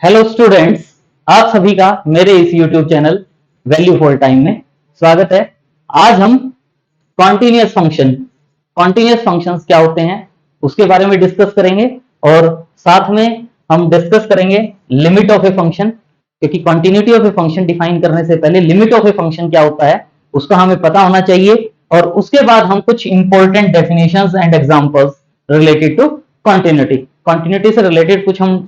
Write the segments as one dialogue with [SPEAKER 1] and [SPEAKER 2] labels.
[SPEAKER 1] Hello students, आप सभी का मेरे इस YouTube channel value for time में स्वागत है। आज हम कॉन्टिन्यूस फंक्शंस क्या होते हैं उसके बारे में डिस्कस करेंगे और साथ में हम डिस्कस करेंगे लिमिट ऑफ ए फंक्शन, क्योंकि continuity of a function define करने से पहले लिमिट ऑफ ए फंक्शन क्या होता है उसका हमें पता होना चाहिए। और उसके बाद हम कुछ important definitions and examples related to continuity continuity से रिलेटेड कुछ हम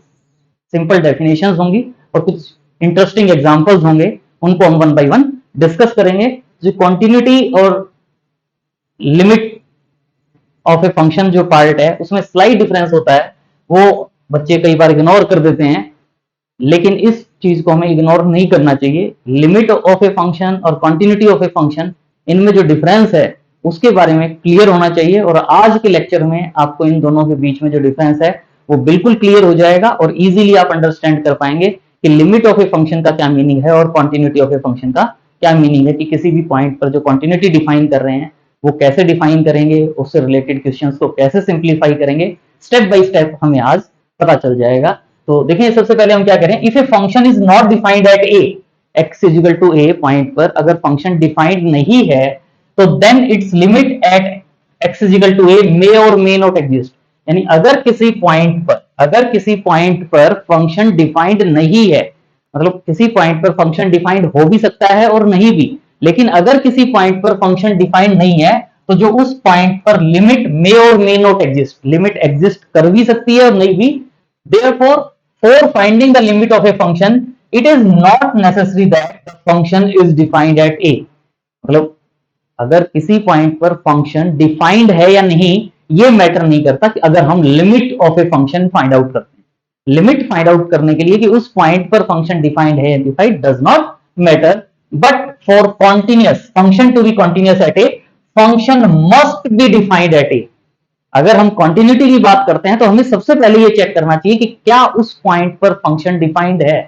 [SPEAKER 1] सिंपल डेफिनेशंस होंगी और कुछ इंटरेस्टिंग एग्जांपल्स होंगे, उनको हम वन बाय वन डिस्कस करेंगे। जो कॉन्टिन्यूटी और लिमिट ऑफ ए फंक्शन जो पार्ट है उसमें स्लाइट डिफरेंस होता है, वो बच्चे कई बार इग्नोर कर देते हैं, लेकिन इस चीज को हमें इग्नोर नहीं करना चाहिए। लिमिट ऑफ ए फंक्शन और कॉन्टिन्यूटी ऑफ ए फंक्शन, इनमें जो डिफरेंस है उसके बारे में क्लियर होना चाहिए। और आज के लेक्चर में आपको इन दोनों के बीच में जो डिफरेंस है वो बिल्कुल क्लियर हो जाएगा और इजीली आप अंडरस्टैंड कर पाएंगे कि लिमिट ऑफ ए फंक्शन का क्या मीनिंग है और कॉन्टिन्यूटी ऑफ ए फंक्शन का क्या मीनिंग है, कि किसी भी पॉइंट पर जो कॉन्टिन्यूटी डिफाइन कर रहे हैं वो कैसे डिफाइन करेंगे, उससे रिलेटेड क्वेश्चंस को कैसे सिंप्लीफाई करेंगे, स्टेप बाय स्टेप हमें आज पता चल जाएगा। तो देखिए, सबसे पहले हम क्या करें, if a function is not defined at a, x is equal to a point पर अगर फंक्शन डिफाइंड नहीं है तो then its limit at x is equal to a may और मे नॉट एग्जिस्ट। यानी अगर किसी पॉइंट पर फंक्शन डिफाइंड नहीं है, मतलब किसी पॉइंट पर फंक्शन डिफाइंड हो भी सकता है और नहीं भी, लेकिन अगर किसी पॉइंट पर फंक्शन डिफाइंड नहीं है तो जो उस पॉइंट पर लिमिट मे और may not exist, limit exist कर भी सकती है और नहीं भी। Therefore, for finding the limit of a function, it is not necessary that the function is defined at a. मतलब अगर किसी पॉइंट पर फंक्शन डिफाइंड है या नहीं ये मैटर नहीं करता कि अगर हम limit of a function find out करते हैं। लिमिट फाइंड आउट करने के लिए कि उस पॉइंट पर फंक्शन डिफाइंड है या defined does not matter, but for continuous function to be continuous at a function must be defined at a. अगर हम कॉन्टिन्यूटी की बात करते हैं तो हमें सबसे पहले ये चेक करना चाहिए कि क्या उस पॉइंट पर फंक्शन डिफाइंड है।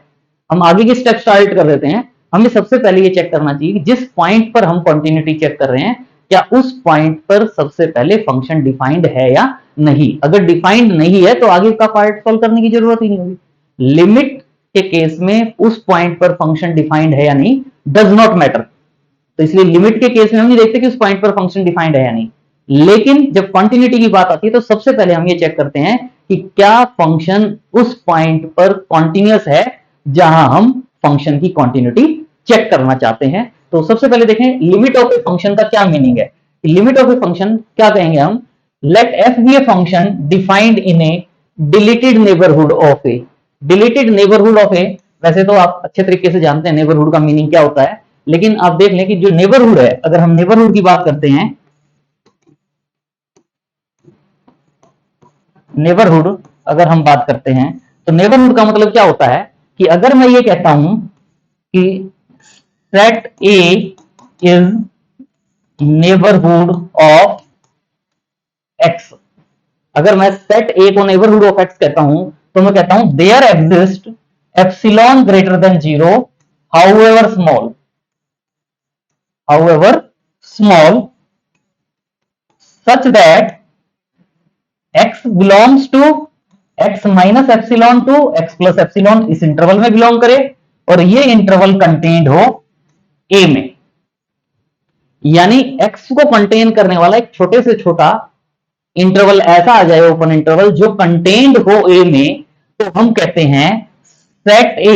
[SPEAKER 1] हम आगे के स्टेप स्टार्ट कर देते हैं। हमें सबसे पहले ये चेक करना चाहिए कि जिस पॉइंट पर हम कॉन्टिन्यूटी चेक कर रहे हैं क्या उस पॉइंट पर सबसे पहले फंक्शन डिफाइंड है या नहीं। अगर डिफाइंड नहीं है तो आगे का पार्ट सॉल्व करने की जरूरत ही नहीं होगी। लिमिट के केस में उस पॉइंट पर फंक्शन डिफाइंड है या नहीं डज नॉट मैटर, तो इसलिए लिमिट के केस में हम नहीं देखते कि उस पॉइंट पर फंक्शन डिफाइंड है या नहीं। लेकिन जब क्वांटिटी की बात आती है तो सबसे पहले हम ये चेक करते हैं कि क्या फंक्शन उस पॉइंट पर कॉन्टिन्यूस है जहां हम फंक्शन की क्वांटिटी चेक करना चाहते हैं। तो सबसे पहले देखें लिमिट ऑफ ए फंक्शन का क्या मीनिंग है। लिमिट ऑफ ए फंक्शन क्या कहेंगे हम, let f be a function defined in a deleted neighbourhood of a. Deleted neighbourhood of a, वैसे तो आप अच्छे तरीके से जानते हैं नेबरहुड का मीनिंग क्या होता है, लेकिन आप देख लें कि जो नेबरहुड है, अगर हम नेबरहुड की बात करते हैं, नेबरहुड अगर हम बात करते हैं तो नेबरहुड का मतलब क्या होता है कि अगर मैं ये कहता हूं कि set A is neighbourhood of x, अगर मैं सेट ए को नेबरहुड ऑफ एक्स कहता हूं तो मैं कहता हूं there exist epsilon greater than zero however small such that x belongs to x minus epsilon to x plus epsilon, इस इंटरवल में बिलोंग करे और ये इंटरवल कंटेन्ड हो a में। यानी x को कंटेन करने वाला एक छोटे से छोटा इंटरवल ऐसा आ जाए, ओपन इंटरवल जो कंटेन्ड हो a में, तो हम कहते हैं set a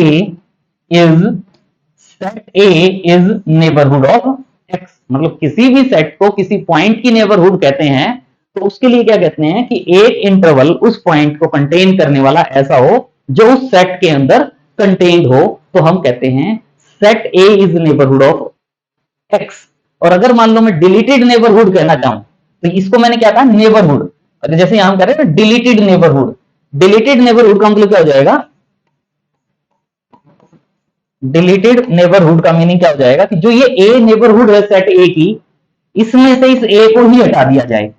[SPEAKER 1] is neighbourhood of x। मतलब किसी भी सेट को किसी पॉइंट की नेबरहुड कहते हैं तो उसके लिए क्या कहते हैं कि एक इंटरवल उस पॉइंट को कंटेन करने वाला ऐसा हो जो उस सेट के अंदर कंटेन्ड हो, तो हम कहते हैं set A is neighbourhood of x. और अगर मान लो मैं डिलीटेड नेबरहुड कहना चाहूं तो इसको मैंने क्या कहा, नेबरहुड। जैसे यहां हम कह रहे हैं डिलीटेड नेबरहुड, डिलीटेड नेबरहुड का मतलब क्या हो जाएगा, डिलीटेड नेबरहुड का मीनिंग क्या हो जाएगा कि जो ये ए नेबरहुड है सेट ए की, इसमें से इस ए को ही हटा दिया जाए।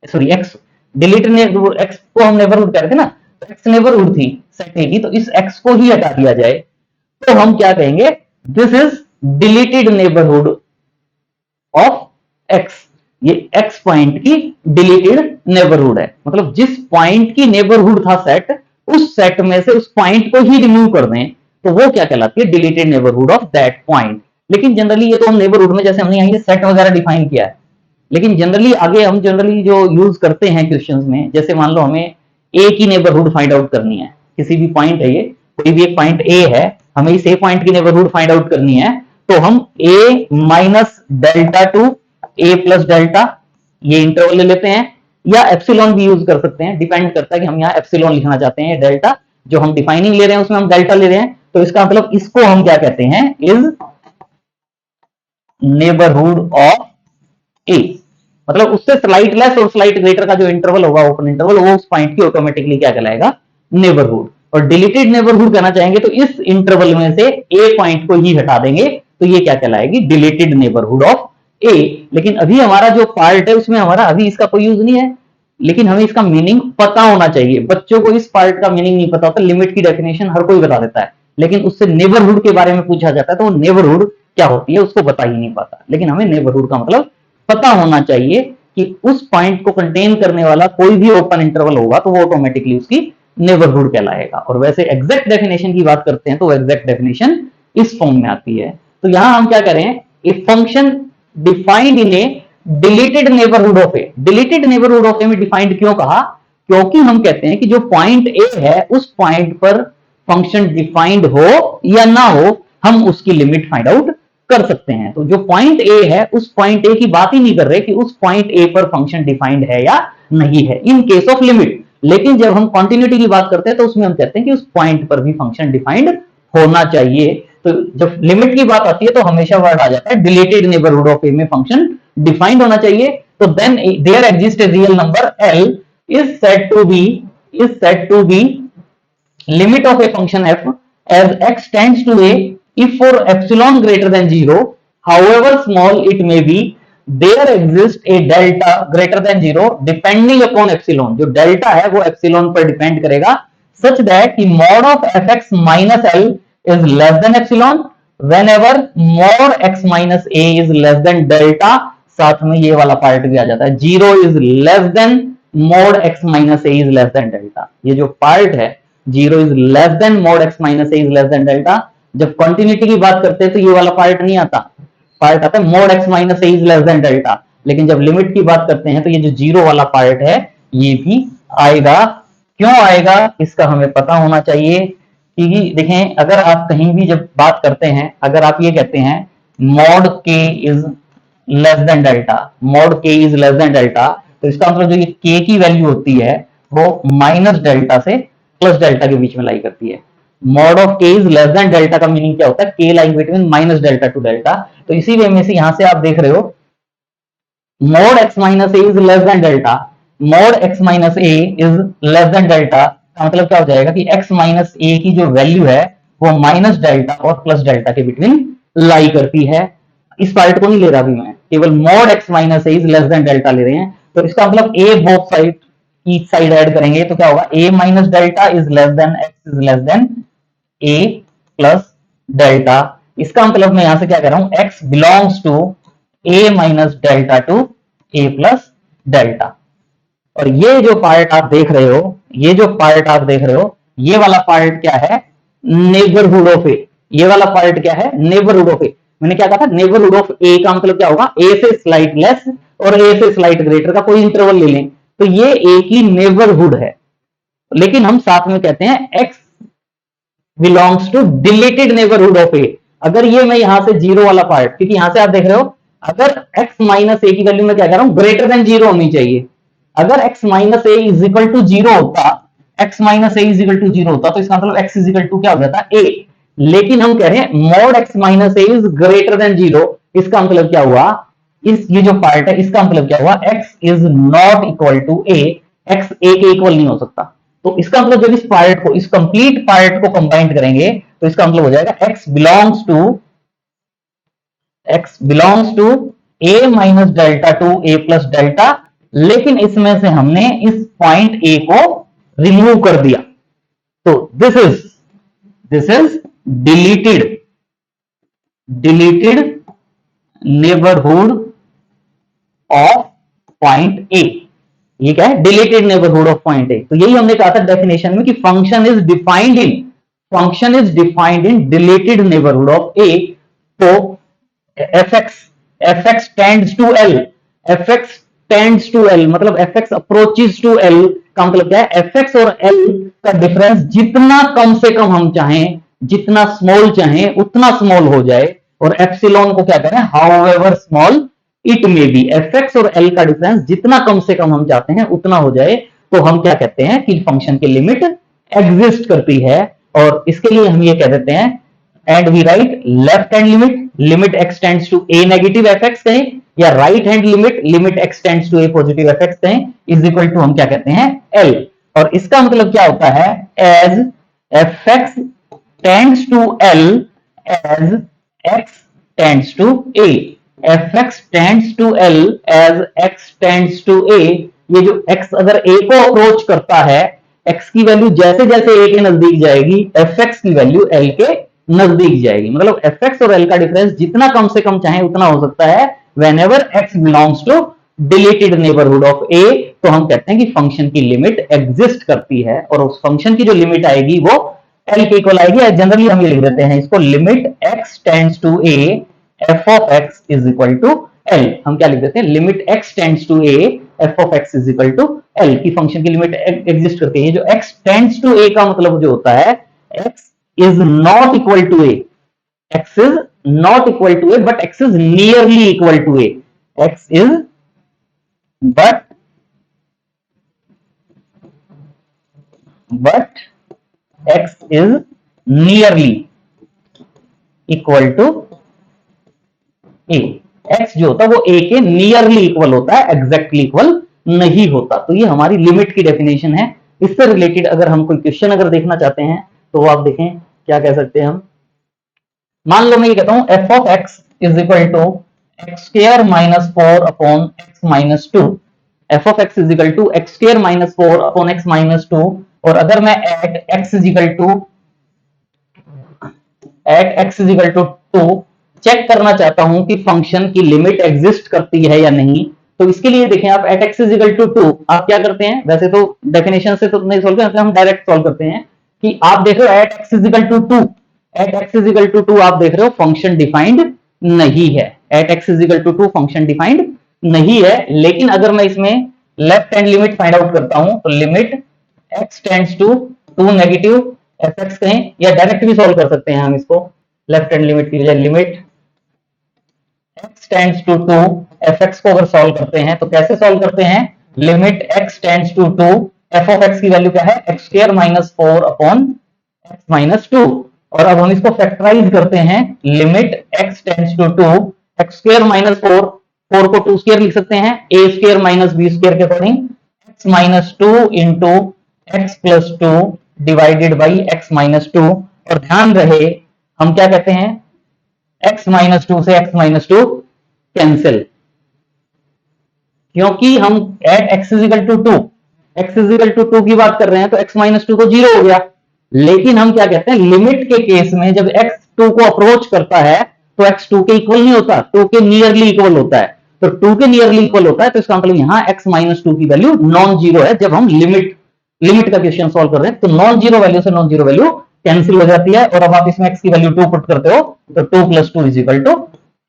[SPEAKER 1] सॉरी एक्स, डिलीटेड एक्स को हम नेबरहुड कह रहे थे ना, तो एक्स नेबरहुड थी सेट ए की, तो इस एक्स को ही हटा दिया जाए तो हम क्या कहेंगे, this is deleted neighbourhood of x. ये एक्स पॉइंट की डिलीटेड नेबरहुड है। मतलब जिस पॉइंट की नेबरहुड था सेट उस सेट में से उस पॉइंट को ही रिमूव कर दें तो वो क्या कहलाती है, deleted neighbourhood of that point. लेकिन जनरली ये तो हम नेबरहुड में जैसे हमने यहाँ सेट वगैरह डिफाइन किया है, लेकिन जनरली आगे हम जनरली जो यूज करते हैं क्वेश्चंस में, जैसे मान लो हमें ए की नेबरहुड फाइंड आउट करनी है, किसी भी पॉइंट है, ये कोई भी एक पॉइंट ए है, हमें इस ए पॉइंट की नेबरहुड फाइंड आउट करनी है, तो हम ए minus delta to A plus delta ये इंटरवल ले लेते हैं, या एप्सिलॉन भी यूज कर सकते हैं, डिपेंड करता है कि हम यहाँ एप्सिलॉन लिखना चाहते हैं, डेल्टा जो हम डिफाइनिंग ले रहे हैं उसमें हम डेल्टा ले रहे हैं, तो इसका मतलब इसको हम क्या कहते हैं, इज नेबरहुड ऑफ ए। मतलब उससे स्लाइट लेस और स्लाइट ग्रेटर का जो इंटरवल होगा, ओपन इंटरवल, वो उस पॉइंट की ऑटोमेटिकली क्या कहलाएगा, नेबरहुड। और डिलीटेड नेबरहुड कहना चाहेंगे तो इस इंटरवल में से ए पॉइंट को ही हटा देंगे तो ये क्या कहलाएगी, डिलीटेड नेबरहुड ऑफ ए। लेकिन अभी हमारा जो पार्ट है उसमें हमारा अभी इसका कोई यूज नहीं है, लेकिन हमें इसका मीनिंग पता होना चाहिए। बच्चों को इस पार्ट का मीनिंग नहीं पता होता, लिमिट की डेफिनेशन हर कोई बता देता है, लेकिन उससे नेबरहुड के बारे में पूछा जाता है तो वो नेबरहुड क्या होती है उसको बता ही नहीं पाता। लेकिन हमें नेबरहुड का मतलब पता होना चाहिए कि उस पॉइंट को कंटेन करने वाला कोई भी ओपन इंटरवल होगा तो वो ऑटोमेटिकली उसकी नेबरहुड कहलाएगा। और वैसे एग्जैक्ट डेफिनेशन की बात करते हैं तो एग्जैक्ट डेफिनेशन इस फॉर्म में आती है। तो यहां हम क्या करें, a function defined in a deleted neighbourhood of a. Deleted neighbourhood of a में डिफाइंड क्यों कहा, क्योंकि हम कहते हैं कि जो पॉइंट ए है उस पॉइंट पर फंक्शन डिफाइंड हो या ना हो, हम उसकी लिमिट फाइंड आउट कर सकते हैं। तो जो पॉइंट ए है उस पॉइंट ए की बात ही नहीं कर रहे कि उस पॉइंट ए पर फंक्शन डिफाइंड है या नहीं है, इन केस ऑफ लिमिट। लेकिन जब हम कंटिन्यूटी की बात करते हैं तो उसमें हम कहते हैं कि उस पॉइंट पर भी फंक्शन डिफाइंड होना चाहिए। तो जब लिमिट की बात आती है तो हमेशा वर्ड आ जाता है डिलीटेड नेबरहुड ऑफ ए में फंक्शन डिफाइंड होना चाहिए। तो then there exist a real number L is said to be limit of a function f as x tends to a if for epsilon greater than 0 however small it may be there exists a delta greater than 0 depending upon epsilon। जो delta है वो epsilon पर depend करेगा such that कि mod of fx minus l is less than epsilon whenever mod x minus a is less than delta। साथ में ये वाला पार्ट भी आ जाता है, 0 is less than mod x minus a is less than delta। ये जो पार्ट है 0 is less than mod x minus a is less than delta। जब कंटिन्यूटी की बात करते हैं तो ये वाला पार्ट नहीं आता, पार्ट आता है mod x minus a is less than delta। लेकिन जब लिमिट की बात करते हैं तो ये जो 0 वाला पार्ट है ये भी आएगा। क्यों आएगा इसका हमें पता होना चाहिए, क्योंकि देखें अगर आप कहीं भी जब बात करते हैं, अगर आप ये कहते हैं mod k is less than delta, mod k is less than delta, तो इसका मतलब जो ये k की वैल्यू होती है वो माइनस डेल्टा से प्लस डेल्टा के बीच में लाई करती है। मॉड ऑफ के इज लेस देन डेल्टा का मीनिंग क्या होता है, के lying between minus delta to delta. तो इसी वे में से यहां से आप देख रहे हो mod x minus A is less than delta, mod x minus A is less than delta का मतलब क्या हो जाएगा कि एक्स माइनस ए की जो वैल्यू है वो माइनस डेल्टा और प्लस डेल्टा के बिटवीन लाई करती है। इस पार्ट को नहीं ले रहा अभी मैं, केवल mod x minus A is less than delta ले रहे हैं। तो इसका मतलब a both side each side add करेंगे तो क्या होगा, a minus delta is less than x is less than a plus delta. इसका मतलब मैं यहां से क्या कर रहा हूं, x belongs to a minus delta to a plus delta. और ये जो पार्ट आप देख रहे हो, ये जो पार्ट आप देख रहे हो, ये वाला पार्ट क्या है, नेबरहुड ऑफ ए। ये वाला पार्ट क्या है, नेबरहुड ऑफ ए। मैंने क्या कहा था, नेबरहुड ऑफ ए का मतलब क्या होगा, ए से स्लाइट लेस और ए से स्लाइट ग्रेटर का कोई इंटरवल ले लें तो ये ए की नेबरहुड है। लेकिन हम साथ में कहते हैं x belongs to deleted neighbourhood of a. अगर ये मैं यहां से 0 वाला पार्ट, क्योंकि यहां से आप देख रहे हो अगर x माइनस ए की वैल्यू में क्या कह रहा हूं, ग्रेटर देन 0 होनी चाहिए। अगर x minus A is equal to 0 होता, x minus A is equal to 0 होता तो इसका मतलब x इज इक्वल टू क्या हो जाता, a। लेकिन हम कह रहे हैं mod x minus A is greater than 0, इसका मतलब क्या हुआ, इस ये जो पार्ट है इसका मतलब क्या हुआ, x is not equal to a, x a के इक्वल नहीं हो सकता। तो इसका मतलब जब इस पार्ट को, इस कंप्लीट पार्ट को कंबाइन करेंगे तो इसका मतलब हो जाएगा x belongs to a minus delta to a plus delta. लेकिन इसमें से हमने इस पॉइंट a को रिमूव कर दिया, तो this is deleted neighbourhood of point a. ये क्या है, deleted neighbourhood of point a. तो यही हमने कहा था डेफिनेशन में कि function is defined in deleted neighbourhood of a. तो fx tends to L, fx tends to L मतलब fx अप्रोचेस टू एल का मतलब क्या है, fx और l का डिफरेंस जितना कम से कम हम चाहें, जितना स्मॉल चाहें उतना स्मॉल हो जाए, और एप्सिलॉन को क्या करें, हाउएवर स्मॉल इट में बी, fx और l का डिफरेंस जितना कम से कम हम चाहते हैं उतना हो जाए, तो हम क्या कहते हैं कि फंक्शन की लिमिट एग्जिस्ट करती है। और इसके लिए हम ये कह देते हैं, and we write left hand limit x tends to a negative fx कहें, या right hand limit x tends to a positive fx कहें, इज इक्वल टू हम क्या कहते हैं, l। और इसका मतलब क्या होता है, as fx tends to l as x tends to a, fx tends to l as x tends to a। ये जो x अगर a को अप्रोच करता है, x की वैल्यू जैसे जैसे a के नजदीक जाएगी, fx की वैल्यू l के नजदीक जाएगी। मतलब fx और l का डिफरेंस जितना कम से कम चाहे उतना हो सकता है whenever x belongs to deleted neighborhood of a। तो हम कहते हैं कि फंक्शन की लिमिट एग्जिस्ट करती है, और उस फंक्शन की जो लिमिट आएगी वो l के इक्वल आएगी। जनरली हम ये लिख देते हैं इसको, limit x tends to a f of x is equal to l। हम क्या लिख देते हैं, limit x tends to a f of x is equal to l की फंक्शन की लिमिट एग्जिस्ट करती है। जो x टेंड्स टू a का मतलब जो होता है, x is not equal to a, x is not equal to a but x is nearly equal to a, x is but x is nearly equal to a। x जो होता है वो a के नियरली इक्वल होता है, exactly equal नहीं होता। तो ये हमारी लिमिट की डेफिनेशन है। इससे रिलेटेड अगर हम कोई क्वेश्चन अगर देखना चाहते हैं तो आप देखें क्या कह सकते हैं हम। मान लो मैं ये कहता हूं f of x is equal to x square minus 4 upon x minus 2, f of x is equal to x square minus 4 upon x minus 2। और अगर मैं at x is equal to 2 check करना चाहता हूं कि फंक्शन की limit exist करती है या नहीं, तो इसके लिए देखें आप, at x is equal to 2 आप क्या करते हैं, वैसे तो डेफिनेशन से तो नहीं सोल्व करते, हम डायरेक्ट सोल्व करते हैं कि आप देख रहे हो at x is equal to 2, at x is equal to 2 आप देख रहे हो फंक्शन डिफाइंड नहीं है, at x is equal to 2 function defined नहीं है। लेकिन अगर मैं इसमें left hand limit find out करता हूं, तो limit x tends to 2 negative fx कहें, या डायरेक्ट भी सोल्व कर सकते हैं हम इसको, लेफ्ट हैंड लिमिट की बजाय limit x tends to 2 fx को अगर सॉल्व करते हैं तो कैसे सॉल्व करते हैं, limit x tends to 2 f of x की वैल्यू क्या है, x square minus 4 upon x minus 2। और अब हम इसको फैक्टराइज करते हैं, limit x tends to 2 x square minus 4, 4 को 2 स्क्वायर लिख सकते हैं, a square minus b square के according, x minus 2 into x plus 2 divided by x minus 2। और ध्यान रहे हम क्या कहते हैं, x माइनस 2 से x माइनस 2 कैंसिल, क्योंकि हम at x is equal to 2, x is equal to 2 की बात कर रहे हैं तो x माइनस 2 को 0 हो गया। लेकिन हम क्या कहते हैं, लिमिट के केस में जब x 2 को अप्रोच करता है तो x 2 के इक्वल नहीं होता, 2 के नियरली इक्वल होता है। तो 2 के नियरली इक्वल होता है तो इसका मतलब यहां x माइनस 2 की वैल्यू नॉन जीरो है। जब हम लिमिट का क्वेश्चन सॉल्व कर रहे हैं तो नॉन जीरो वैल्यू से नॉन जीरो वैल्यू कैंसिल हो जाती है, और अब आप इसमें x की वैल्यू 2 पुट करते हो तो 2 प्लस 2 इज इक्वल टू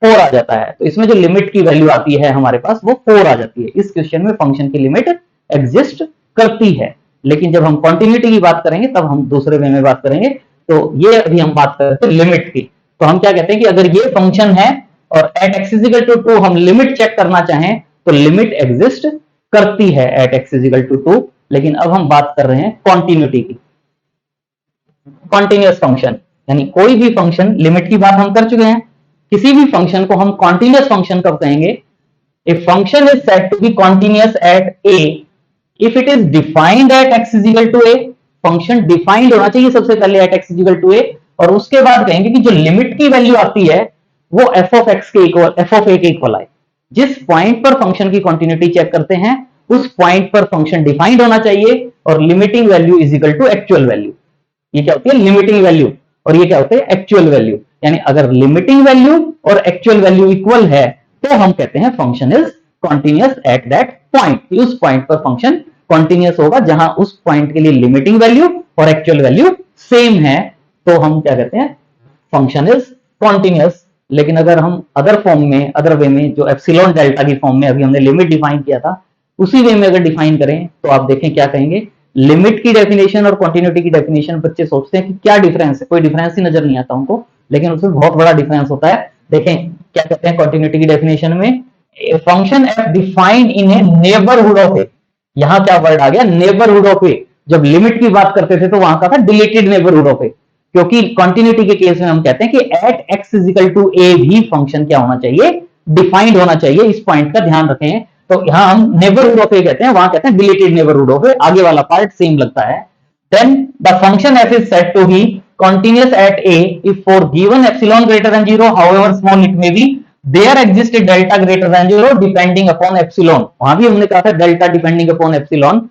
[SPEAKER 1] 4 आ जाता है। तो इसमें जो लिमिट की वैल्यू आती है हमारे पास वो 4 आ जाती है। इस क्वेश्चन में फंक्शन की लिमिट एग्जिस्ट करती है। लेकिन जब हम कंटिन्यूटी की बात करेंगे तब हम दूसरे वे में बात करेंगे। तो ये अभी हम बात करते हैं लिमिट की। तो हम क्या कहते हैं कि अगर ये फंक्शन है और at x is equal to 2 हम लिमिट चेक करना चाहें तो लिमिट एग्जिस्ट करती है at x is equal to 2। लेकिन अब हम बात कर रहे हैं कॉन्टिन्यूटी की, कॉन्टिन्यूअस फंक्शन, यानी कोई भी फंक्शन, लिमिट की बात हम कर चुके हैं, किसी भी फंक्शन को हम कॉन्टिन्यूअस फंक्शन कब कहेंगे, a function is said to be continuous at a if it is defined at x is equal to a। Function defined होना चाहिए सबसे पहले at x is equal to a, और उसके बाद कहेंगे कि जो लिमिट की वैल्यू आती है वो f of x के इक्वल, f of a के इक्वल आए। जिस पॉइंट पर फंक्शन की कॉन्टिन्यूटी चेक करते हैं उस पॉइंट पर फंक्शन डिफाइंड होना चाहिए, और limiting value is equal to actual value. ये क्या होती है, लिमिटिंग वैल्यू, और ये क्या होते हैं, एक्चुअल वैल्यू। यानी अगर लिमिटिंग वैल्यू और एक्चुअल वैल्यू इक्वल है तो हम कहते हैं function is continuous at that point, उस पॉइंट पर फंक्शन कॉन्टिन्यूअस होगा जहां उस पॉइंट के लिए लिमिटिंग वैल्यू और एक्चुअल वैल्यू सेम है, तो हम क्या कहते हैं, फंक्शन इज कॉन्टिन्यूअस। लेकिन अगर हम अदर फॉर्म में, अदर वे में, जो एप्सिलॉन डेल्टा की फॉर्म में अभी हमने लिमिट डिफाइन किया था, उसी वे में अगर डिफाइन करें तो आप देखें क्या कहेंगे, लिमिट की डेफिनेशन और कॉन्टिन्यूटी की डेफिनेशन बच्चे सोचते हैं कि क्या डिफरेंस है, कोई डिफरेंस ही नजर नहीं आता उनको, लेकिन उसमें बहुत बड़ा डिफरेंस होता है। देखें क्या कहते हैं कॉन्टिन्यूटी की डेफिनेशन में, function f defined in a neighbourhood of a, यहां क्या वर्ड आ गया, नेबरहुड ऑफ ए। जब लिमिट की बात करते थे तो वहां का था डिलीटेड नेबरहुड ऑफ ए, क्योंकि कंटिन्यूटी के केस में हम कहते हैं कि एट एक्स इजिकल टू ए भी फंक्शन क्या होना चाहिए, डिफाइंड होना चाहिए। इस पॉइंट का ध्यान रखें। तो यहां हम नेबरहुड ऑफ ए कहते हैं, वहां कहते हैं डिलीटेड नेबरहुड ऑफ ए, आगे वाला पार्ट सेम लगता है। Then the function F is said to be continuous at a if for given epsilon greater than 0 however small it may be there exists a delta greater than 0 depending upon epsilon। वहां भी हमने कहा था delta depending upon epsilon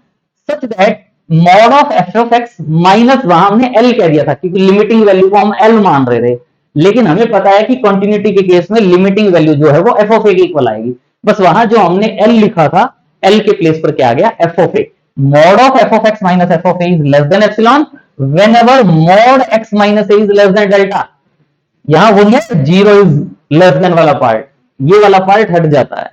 [SPEAKER 1] such that mod of f of x minus, वहां हमने l कह दिया था क्योंकि लिमिटिंग वैल्यू को हम l मान रहे थे, लेकिन हमें पता है कि कंटिन्यूटी के केस में लिमिटिंग वैल्यू जो है वो f of a के इक्वल आएगी। बस वहां जो हमने l लिखा था, l के प्लेस पर क्या आ गया, f of a। mod of f of x minus f of a is less than epsilon whenever mod x minus a is less than delta। यहां वो है जीरो इज लेस देन वाला part, ये वाला पार्ट हट जाता है,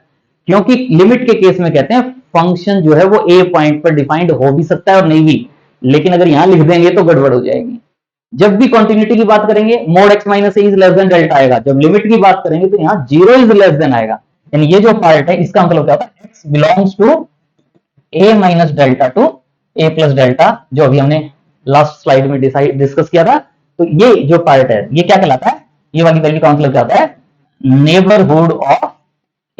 [SPEAKER 1] क्योंकि लिमिट के केस में कहते हैं फंक्शन जो है वो ए पॉइंट पर डिफाइंड हो भी सकता है और नहीं भी, लेकिन अगर यहां लिख देंगे तो गड़बड़ हो जाएगी। जब भी कंटिन्यूटी की बात करेंगे mode x minus A is less than delta आएगा, जब लिमिट की बात करेंगे तो यहाँ जीरो इज लेस देन आएगा। यानी ये जो पार्ट है इसका मतलब क्या होता है, x belongs to A minus delta to A plus delta, जो अभी हमने लास्ट स्लाइड में डिस्कस किया था। तो ये जो पार्ट है ये क्या कहलाता है, ये वाली वैल्यू का मतलब क्या होता है, नेबरहुड ऑफ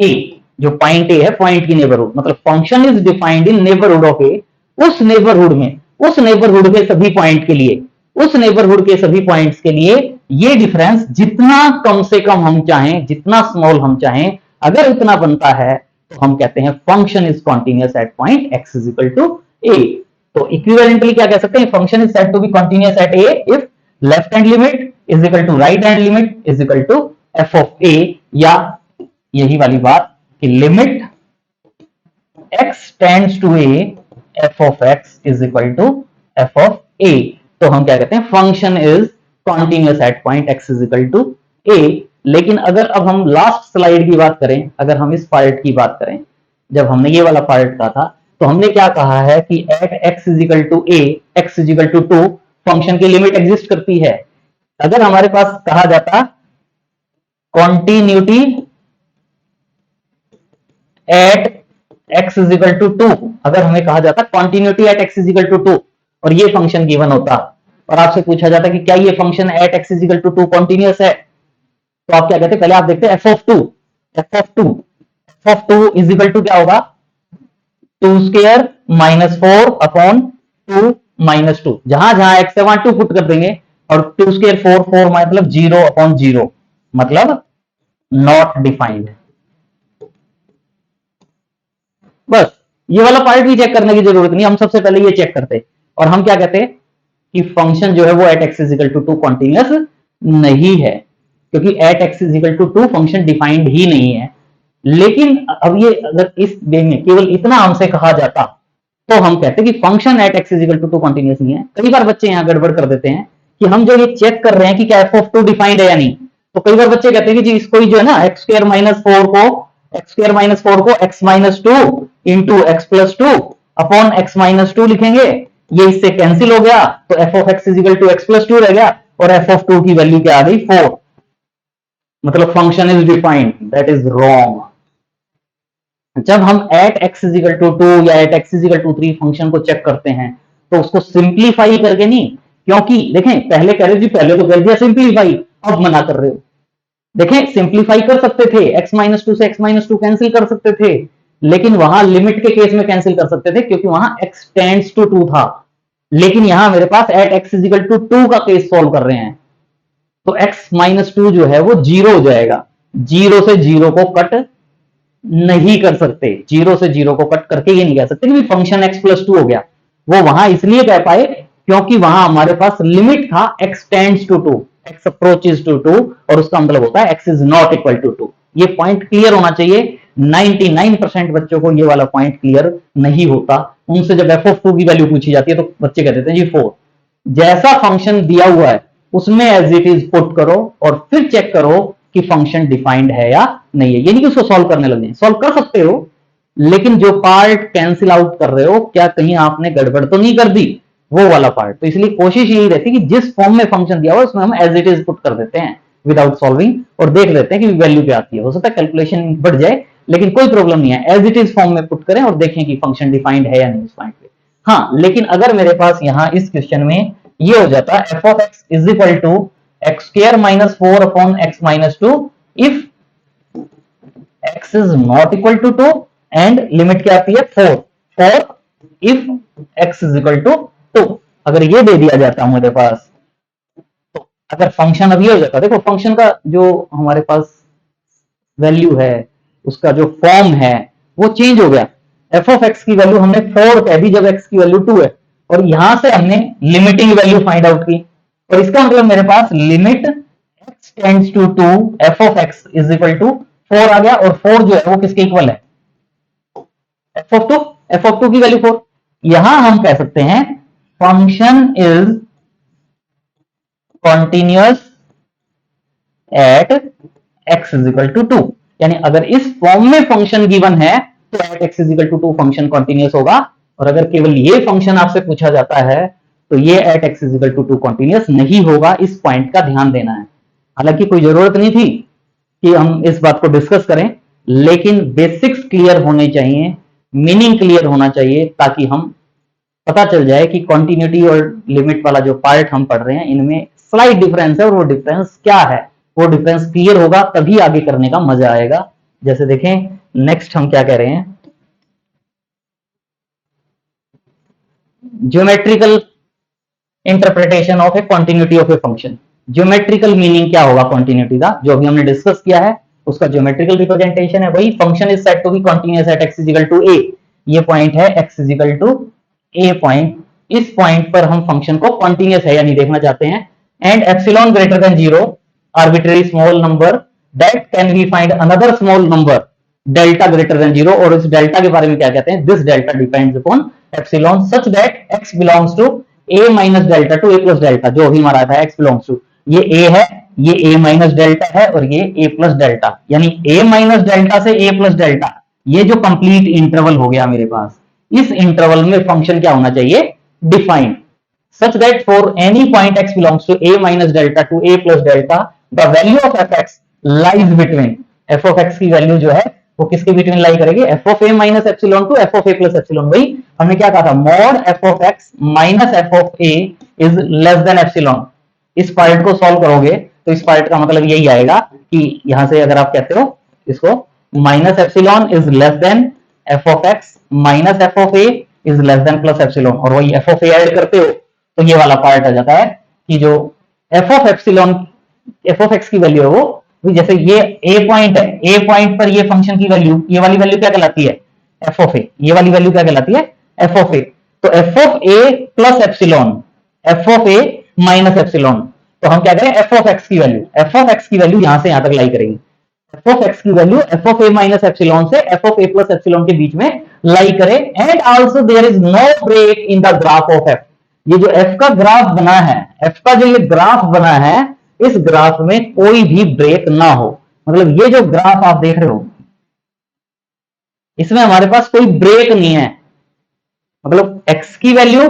[SPEAKER 1] ए। जो पॉइंट ए है, पॉइंट की नेबरहुड, मतलब function is defined in neighbourhood of a, उस नेबरहुड में, उस नेबरहुड के सभी पॉइंट के लिए, उस नेबरहुड के सभी पॉइंट्स के लिए ये डिफरेंस जितना कम से कम हम चाहें, जितना स्मॉल हम चाहें, अगर इतना बनता है तो हम कहते हैं function is continuous at point x is equal to a. तो इक्विवेलेंटली क्या कह सकते हैं, function is said to be continuous at a if left hand limit is equal to right hand limit is equal to f of a, या यही वाली बात कि limit x tends to a f of x is equal to f of a. तो हम क्या कहते हैं, function is continuous at point x is equal to a. लेकिन अगर अब हम लास्ट स्लाइड की बात करें, अगर हम इस पार्ट की बात करें, जब हमने ये वाला पार्ट कहा था तो हमने क्या कहा है कि at x is equal to A, x is equal to 2 function की लिमिट एग्जिस्ट करती है। अगर हमारे पास कहा जाता continuity at x is equal to 2, अगर हमें कहा जाता continuity at x is equal to 2 और ये फंक्शन गिवन होता और आपसे पूछा जाता कि क्या ये function at x is equal to 2 continuous है, तो आप क्या कहते हैं, पहले आप देखते हैं f of 2, f of 2 is equal to क्या होगा, 2 स्क्वायर माइनस 4 अपॉन 2 माइनस 2, जहां जहां x है वहां 2 पुट कर देंगे, और 2 स्क्वायर 4, 4 मतलब 0 अपॉन 0, मतलब नॉट डिफाइंड। बस ये वाला पार्ट भी चेक करने की जरूरत नहीं, हम सबसे पहले ये चेक करते और हम क्या कहते हैं कि फंक्शन जो है वो at x is equal to 2 continuous नहीं है, क्योंकि at x is equal to 2 function defined ही नहीं है। लेकिन अब ये अगर इस वे में केवल इतना हमसे कहा जाता तो हम कहते हैं कि function at x is equal to 2 continuous नहीं है। कई बार बच्चे यहाँ गड़बड़ कर देते हैं कि हम जो ये चेक कर रहे हैं कि क्या एफ ऑफ 2 डिफाइंड है या नहीं, तो कई बार बच्चे कहते हैं कि जी इसको जो है ना एक्स स्क्वायर माइनस 4 को x minus 2 into x plus 2 upon x minus 2 लिखेंगे, ये इससे कैंसिल हो गया, तो F of x is equal to x plus 2 रह गया और एफ ऑफ 2 की वैल्यू क्या आ गई 4, मतलब function is defined. That is wrong. जब हम at x is equal to 2 या at x is equal to 3 function को चेक करते हैं तो उसको सिंप्लीफाई करके नहीं, क्योंकि देखें पहले कह रहे थे, पहले तो कर दिया सिंप्लीफाई, अब मना कर रहे हो। देखें सिंप्लीफाई कर सकते थे, x माइनस 2 से x माइनस 2 कैंसिल कर सकते थे, लेकिन वहां लिमिट के केस में कैंसिल कर सकते थे क्योंकि वहां x टेंड्स टू 2 था। लेकिन यहां मेरे पास at x is equal to 2 का केस सॉल्व कर रहे हैं, तो x माइनस 2 जो है वो 0 हो जाएगा। 0 से 0 को कट नहीं कर सकते, 0 से 0 को कट करके ये नहीं कह सकते कि फंक्शन x प्लस 2 हो गया। वो वहां इसलिए कह पाए क्योंकि वहां हमारे पास लिमिट था x tends to 2, x approaches to 2, और उसका मतलब होता है x is not equal to 2। ये पॉइंट क्लियर होना चाहिए। 99% बच्चों को ये वाला पॉइंट क्लियर नहीं होता। उनसे जब f(2) की वैल्यू पूछी जाती है तो बच्चे कह देते हैं जी 4। जैसा फंक्शन दिया हुआ है उसमें एज इट इज पुट करो और फिर चेक करो कि फंक्शन डिफाइंड है या नहीं है। ये नहीं कि उसको सॉल्व करने लगे, सॉल्व कर सकते हो, लेकिन जो पार्ट कैंसिल आउट कर रहे हो क्या कहीं आपने गड़बड़ तो नहीं कर दी, वो वाला पार्ट। तो इसलिए कोशिश यही रहती है कि जिस फॉर्म में फंक्शन दिया हुआ उसमें हम एज इट इज पुट कर देते हैं विदाउट सॉल्विंग और देख लेते हैं कि वैल्यू क्या आती है। हो सकता है कैलकुलेशन बढ़ जाए लेकिन कोई प्रॉब्लम नहीं है, एज इट इज फॉर्म में पुट करें और देखें कि फंक्शन डिफाइंड है या नहीं उस पॉइंट पे। हाँ, लेकिन अगर मेरे पास यहां इस क्वेश्चन में ये हो जाता f of x is equal to x square minus 4 upon x minus 2 if x is not equal to 2 and limit क्या आती है 4 for if x is equal to 2। अगर ये दे दिया जाता मेरे पास, तो अगर फंक्शन अभी हो जाता, देखो फंक्शन का जो हमारे पास वैल्यू है उसका जो फॉर्म है वो चेंज हो गया। f ऑफ x की वैल्यू हमने 4 कह दी जब x की वैल्यू 2 है, और यहां से हमने लिमिटिंग वैल्यू फाइंड आउट की, और इसका मतलब मेरे पास limit x tends to 2 f of x is equal to 4 आ गया, और 4 जो है वो किसके इक्वल है f ऑफ 2 की वैल्यू 4। यहां हम कह सकते हैं function is continuous at x is equal to 2, यानी अगर इस फॉर्म में फंक्शन गिवन है तो at x is equal to 2 function continuous होगा, और अगर केवल ये फंक्शन आपसे पूछा जाता है तो ये at x is equal to 2 continuous नहीं होगा। इस पॉइंट का ध्यान देना है। हालांकि कोई जरूरत नहीं थी कि हम इस बात को डिस्कस करें, लेकिन बेसिक्स क्लियर होने चाहिए, मीनिंग क्लियर होना चाहिए, ताकि हम पता चल जाए कि कॉन्टिन्यूटी और लिमिट वाला जो पार्ट हम पढ़ रहे हैं इनमें स्लाइट डिफरेंस है, और वो डिफरेंस क्या है, वो डिफरेंस क्लियर होगा तभी आगे करने का मजा आएगा। जैसे देखें नेक्स्ट हम क्या कह रहे हैं, geometrical interpretation of A continuity of a function. Geometrical meaning क्या होगा कॉन्टिन्यूटी का, जो अभी हमने डिस्कस किया है उसका ज्योमेट्रिकल रिप्रेजेंटेशन है वही function is said to be continuous at x equal to a। ये पॉइंट है x equal to a point, इस पॉइंट पर हम फंक्शन को कॉन्टिन्यूअस है या नहीं देखना चाहते हैं, and epsilon greater than 0 arbitrary small number that can we find another small number delta greater than 0, और इस डेल्टा के बारे में क्या कहते हैं, this delta depends upon epsilon such that x belongs to a minus delta to a plus delta. जो अभी हमारा था x बिलोंग्स टू, ये a है, ये a माइनस डेल्टा है, और ये a प्लस डेल्टा, यानी a माइनस डेल्टा से a प्लस डेल्टा, ये जो कंप्लीट इंटरवल हो गया मेरे पास, इस इंटरवल में फंक्शन क्या होना चाहिए, defined such that for any point x belongs to a minus delta to a plus delta the value of fx lies between, f of x की वैल्यू जो है वो किसके बिटवीन लाई करेगी, f of a minus epsilon to f of a plus epsilon। वही हमने क्या कहा था, mod f of x minus f of a is less than epsilon। इस पार्ट को सॉल्व करोगे तो इस पार्ट का मतलब यही आएगा कि यहां से अगर आप कहते हो इसको minus epsilon is less then f of x minus f of a is less then plus epsilon, और वही f of a ऐड करते हो तो ये वाला पार्ट आ जाता है कि जो f of epsilon f of x की वैल्यू है वो, जैसे ये a पॉइंट है, a पॉइंट पर ये फंक्शन की वैल्यू, ये वाली वैल्यू क्या कहलाती है f of a, ये वाली वैल्यू क्या कहलाती है f of a। तो f of a plus epsilon, f of a minus epsilon, तो हम क्या करें f of x की वैल्यू, f of x की वैल्यू यहां से यहां तक लाई करेगी, f of x की value f of a minus epsilon से f of a plus epsilon के बीच में लाई करे, and also there is no break in the graph of f। ये जो f का ग्राफ बना है, f का जो ये ग्राफ बना है, इस ग्राफ में कोई भी ब्रेक ना हो, मतलब ये जो ग्राफ आप देख रहे हो इसमें हमारे पास कोई ब्रेक नहीं है, मतलब x की वैल्यू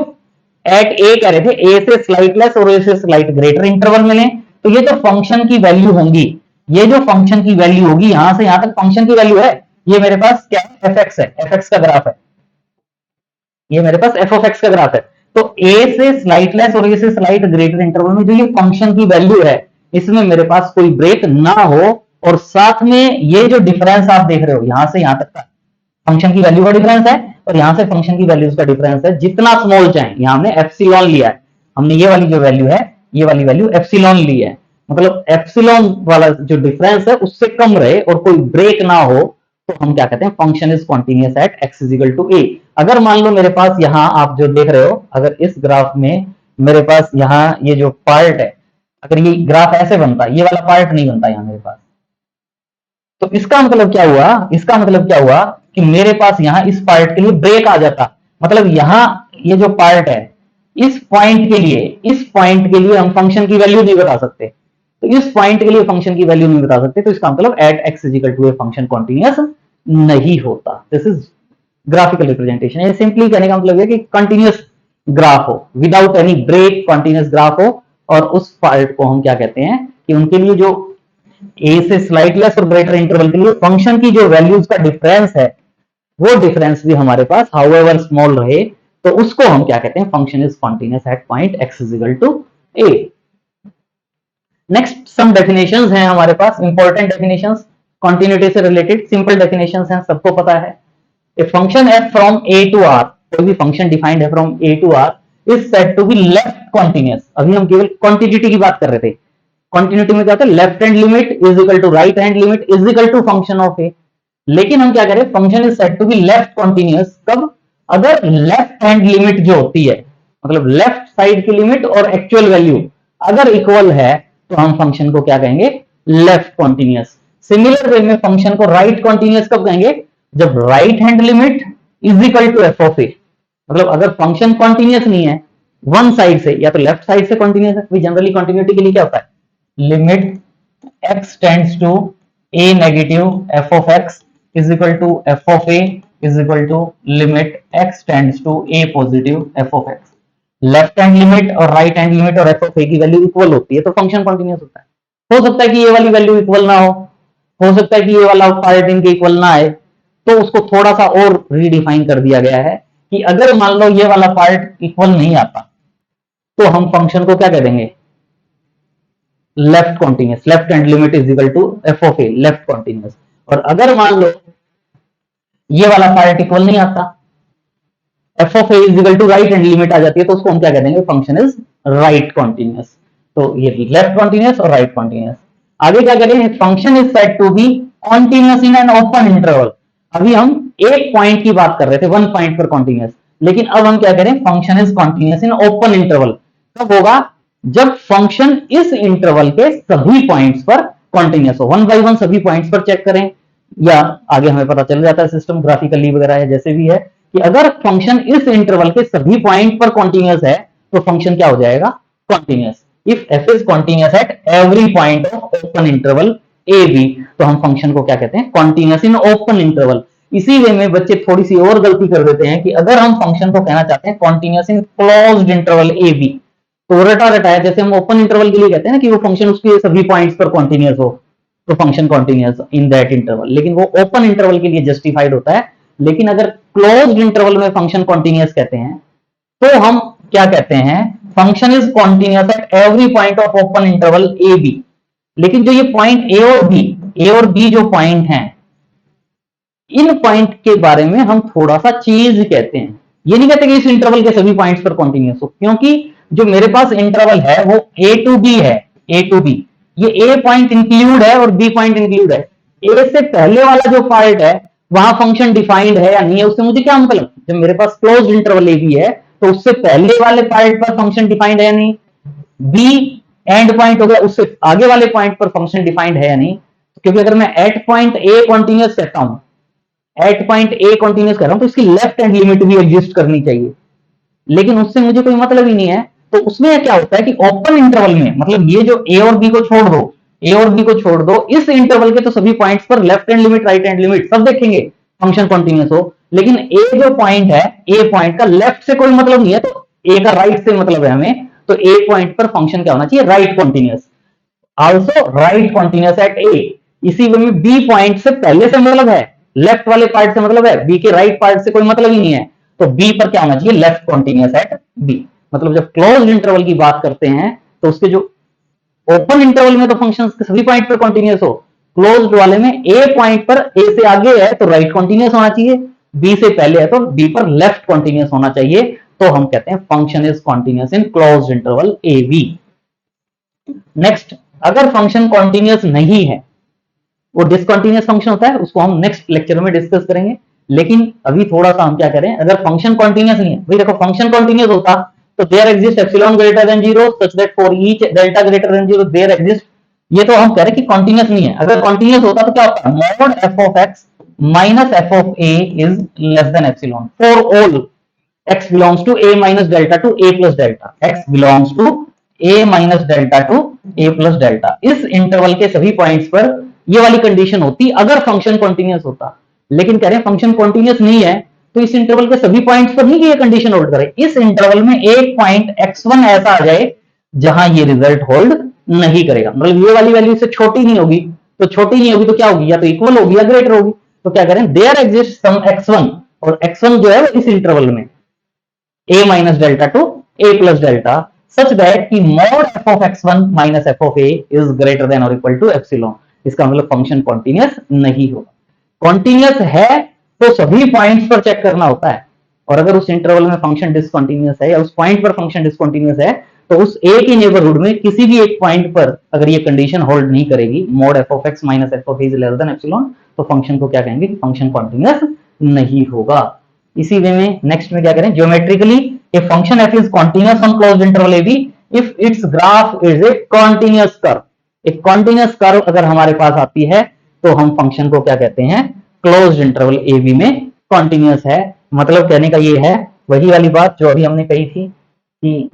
[SPEAKER 1] एट a कह रहे थे, a से स्लाइट लेस और a से स्लाइट ग्रेटर इंटरवल में लें, तो ये जो फंक्शन की वैल्यू होंगी, ये जो फंक्शन की वैल्यू होगी यहां से यहां तक फंक्शन की वैल्यू है, ये मेरे पास क्या है fx है, fx का ग्राफ है, ये मेरे पास f of x का ग्राफ है। तो a से स्लाइट लेस और a से स्लाइट ग्रेटर इंटरवल में जो ये फंक्शन की वैल्यू है इसमें मेरे पास कोई ब्रेक ना हो, और साथ में ये जो डिफरेंस आप देख रहे हो यहां से यहां तक का फंक्शन की वैल्यू का डिफरेंस है, और यहां से फंक्शन की वैल्यूज का डिफरेंस है, जितना स्मॉल चाहे, यहां हमने एप्सिलॉन लिया है, हमने ये वाली जो वैल्यू है ये वाली वैल्यू एप्सिलॉन ली है, मतलब एप्सिलॉन वाला जो डिफरेंस है उससे कम रहे और कोई ब्रेक ना हो, तो हम क्या कहते हैं function is continuous at x is equal to a। अगर मान लो मेरे पास यहां आप जो देख रहे हो, अगर इस ग्राफ में मेरे पास यहां ये जो पार्ट है, अगर ये ग्राफ ऐसे बनता, ये वाला पार्ट नहीं बनता यहां मेरे पास, तो इसका मतलब क्या हुआ, इसका मतलब क्या हुआ कि मेरे पास यहां इस पार्ट के लिए ब्रेक आ जाता, मतलब यहां ये जो पार्ट है इस पॉइंट के लिए, इस पॉइंट के लिए हम फंक्शन की वैल्यू नहीं बता सकते, तो इस पॉइंट के लिए फंक्शन की वैल्यू नहीं बता सकते, तो इसका मतलब at x is equal to a function continuous नहीं होता। This is graphical representation. ये सिंपली कहने का मतलब है कि कंटिन्यूअस ग्राफ हो without any break, continuous graph हो, और उस पार्ट को हम क्या कहते हैं कि उनके लिए जो ए से स्लाइट लेस और ग्रेटर इंटरवल के लिए फंक्शन की जो वैल्यूज का डिफरेंस है, वो डिफरेंस भी हमारे पास हाउएवर स्मॉल रहे, तो उसको हम क्या कहते हैं, function is continuous at point x is equal to a. Next some definitions हैं हमारे पास, इंपॉर्टेंट डेफिनेशंस कॉन्टिन्यूटी से रिलेटेड, सिंपल डेफिनेशंस हैं, सबको पता है। A function f from a to R, कोई भी फंक्शन डिफाइंड है from a to R, is said to be left continuous. अभी हम केवल कॉन्टिन्यूटी की बात कर रहे थे। कॉन्टिन्यूटी में क्या होता है, left hand limit is equal to right hand limit is equal to function of a. लेकिन हम क्या करें, function is said to be left continuous कब, अगर लेफ्ट हैंड लिमिट जो होती है, मतलब लेफ्ट साइड की लिमिट और एक्चुअल वैल्यू अगर इक्वल है, तो हम फंक्शन को क्या कहेंगे, लेफ्ट कॉन्टिन्यूअस। सिमिलर वे में फंक्शन को राइट कॉन्टिन्यूअस कब कहेंगे, जब right hand limit is equal to f of a, मतलब अगर फंक्शन कॉन्टिन्यूअस नहीं है वन साइड से, या तो लेफ्ट साइड से कॉन्टिन्यूअस है, जनरली कॉन्टिन्यूटी के लिए क्या होता है, limit x tends to a negative f of x is equal to f of a is equal to limit x tends to a positive f of x। Left hand limit और right hand limit और f of a की value equal होती है तो function continuous होता है। हो सकता है कि ये वाली वैल्यू इक्वल ना हो सकता है कि ये वाला पार्ट इनके इक्वल ना आए, तो उसको थोड़ा सा और रीडिफाइन कर दिया गया है कि अगर मान लो ये वाला पार्ट इक्वल नहीं आता, तो हम फंक्शन को क्या कह देंगे, left continuous, left hand limit is equal to f of a, left continuous. और अगर मान लो ये वाला पार्ट इक्वल नहीं आता, f of a is equal to right hand limit आ जाती है, तो उसको हम क्या कह देंगे, फंक्शन इज राइट कॉन्टिन्यूअस। तो ये लेफ्ट कॉन्टिन्यूअस और राइट कॉन्टिन्यूअस। आगे क्या करें, function is said to be continuous in an open interval. अभी हम एक पॉइंट की बात कर रहे थे, वन पॉइंट पर कॉन्टिन्यूअस, लेकिन अब हम क्या करें, function is continuous in open interval. कब होगा, जब फंक्शन इस इंटरवल के सभी पॉइंट्स पर कॉन्टिन्यूअस हो। वन बाय वन सभी पॉइंट्स पर चेक करें, या आगे हमें पता चल जाता है सिस्टम ग्राफिकली वगैरह है, जैसे भी है कि अगर फंक्शन इस इंटरवल के सभी पॉइंट पर कॉन्टिन्यूअस है, तो फंक्शन क्या हो जाएगा, continuous. If f is continuous at every point of open interval a b, तो हम फंक्शन को क्या कहते हैं, कॉन्टिन्यूअस इन ओपन इंटरवल। इसी वे में बच्चे थोड़ी सी और गलती कर देते हैं कि अगर हम फंक्शन को कहना चाहते हैं continuous in closed interval a b, तो रटा रटाया जैसे हम ओपन इंटरवल के लिए कहते हैं ना कि वो फंक्शन उसके सभी पॉइंट्स पर कॉन्टिन्यूअस हो, तो function continuous in that interval, लेकिन वो ओपन इंटरवल के लिए जस्टिफाइड होता है। लेकिन अगर क्लोज्ड इंटरवल में फंक्शन कॉन्टिन्यूअस कहते हैं, तो हम क्या कहते हैं, function is continuous at every point of open interval a b. लेकिन जो ये पॉइंट ए और बी जो पॉइंट हैं, इन पॉइंट के बारे में हम थोड़ा सा चीज कहते हैं। ये नहीं कहते कि इस इंटरवल के सभी पॉइंट्स पर कॉन्टिन्यूअस हो, क्योंकि जो मेरे पास इंटरवल है वो ए टू बी है, ए टू बी, ये ए पॉइंट इंक्लूड है और बी पॉइंट इंक्लूड है। ए से पहले वाला जो पार्ट है वहां फंक्शन डिफाइंड है या नहीं है, उससे मुझे क्या मतलब, जब मेरे पास क्लोज्ड इंटरवल ए बी है तो उससे पहले वाले पार्ट पर फंक्शन डिफाइंड है या नहीं, बी एंड पॉइंट हो गया, उससे आगे वाले पॉइंट पर फंक्शन डिफाइंड है या नहीं। क्योंकि अगर मैं एट पॉइंट ए कॉन्टिन्यूअस कहता हूं, एट पॉइंट ए कॉन्टिन्यूअस कर रहा हूं, तो इसकी लेफ्ट हैंड लिमिट भी एग्जिस्ट करनी चाहिए, लेकिन उससे मुझे कोई मतलब ही नहीं है। तो उसमें क्या होता है कि ओपन इंटरवल में, मतलब ये जो ए और बी को छोड़ दो, ए और बी को छोड़ दो, इस इंटरवल के तो सभी पॉइंट्स पर left hand limit right hand limit सब देखेंगे, फंक्शन कॉन्टिन्यूअस हो। लेकिन ए जो पॉइंट है, ए पॉइंट का लेफ्ट से कोई मतलब नहीं है, तो ए का राइट से मतलब है हमें, तो ए पॉइंट पर फंक्शन क्या होना चाहिए, right continuous, also right continuous at a. इसी वे में बी पॉइंट से पहले से मतलब है, लेफ्ट वाले पार्ट से मतलब है, बी के राइट पार्ट से कोई मतलब ही नहीं है, तो बी पर क्या होना चाहिए, लेफ्ट कॉन्टिन्यूअस एट बी। मतलब जब क्लोज्ड इंटरवल की बात करते हैं तो उसके जो ओपन इंटरवल में तो फंक्शन सभी पॉइंट पर कॉन्टिन्यूअस हो, क्लोज्ड वाले में ए पॉइंट पर ए से आगे है तो राइट कॉन्टिन्यूअस होना चाहिए, बी से पहले है तो बी पर लेफ्ट कॉन्टिन्यूअस होना चाहिए, तो हम कहते हैं function is continuous in closed interval a b. Next, अगर फंक्शन कॉन्टिन्यूअस नहीं है, वो डिसकंटिन्यूअस फंक्शन होता है, उसको हम नेक्स्ट लेक्चर में डिस्कस करेंगे। लेकिन अभी थोड़ा सा हम क्या करें, अगर फंक्शन कॉन्टिन्यूअस नहीं है, भाई देखो फंक्शन कॉन्टिन्यूअस होता तो there exist epsilon greater than 0 such that for each delta greater than 0 there exist ये तो हम कह रहे हैं कि कॉन्टिन्यूस नहीं है। अगर कॉन्टिन्यूस होता तो क्या होता, mod f of x minus f of a is less than epsilon for all x belongs to a minus delta to a plus delta, x belongs to a minus delta to a plus delta। इस interval के सभी points पर ये वाली condition होती अगर function continuous होता। लेकिन कह रहे हैं फंक्शन कॉन्टिन्यूस नहीं है, तो इस इंटरवल के सभी पॉइंट्स पर नहीं कि ये कंडीशन होल्ड करे। इस इंटरवल में एक पॉइंट x1 ऐसा आ जाए जहां ये रिजल्ट होल्ड नहीं करेगा, मतलब ये वाली वैल्यू से छोटी नहीं होगी। तो छोटी नहीं होगी तो क्या होगी, या तो इक्वल होगी या ग्रेटर होगी। तो क्या करें, देयर एग्जिस्ट सम x1, और x1 जो है इस इंटरवल में a minus delta to a plus delta such that कि mod f of x1 minus f of a is greater than or equal to epsilon। इसका मतलब फंक्शन कॉन्टिन्यूस नहीं होगा। कॉन्टिन्यूस है तो सभी पॉइंट्स पर चेक करना होता है, और अगर उस इंटरवल में फंक्शन डिसकंटिन्यूअस है या उस पॉइंट पर फंक्शन डिसकंटिन्यूअस है तो उस a के नेबरहुड में किसी भी एक पॉइंट पर अगर ये कंडीशन होल्ड नहीं करेगी, mod f of x minus f of a is less than epsilon, तो फंक्शन को क्या कहेंगे कि फंक्शन कॉन्टिन्यूअस नहीं होगा। इसी वे में नेक्स्ट में क्या करें, geometrically a function f is continuous on closed interval ab if it's graph is a continuous curve. एक कॉन्टिन्यूअस कर्व अगर हमारे पास आती है तो हम फंक्शन को क्या कहते हैं, क्लोज्ड इंटरवल ab में कॉन्टिन्यूअस है। मतलब कहने का ये है वही वाली बात जो अभी हमने कही थी कि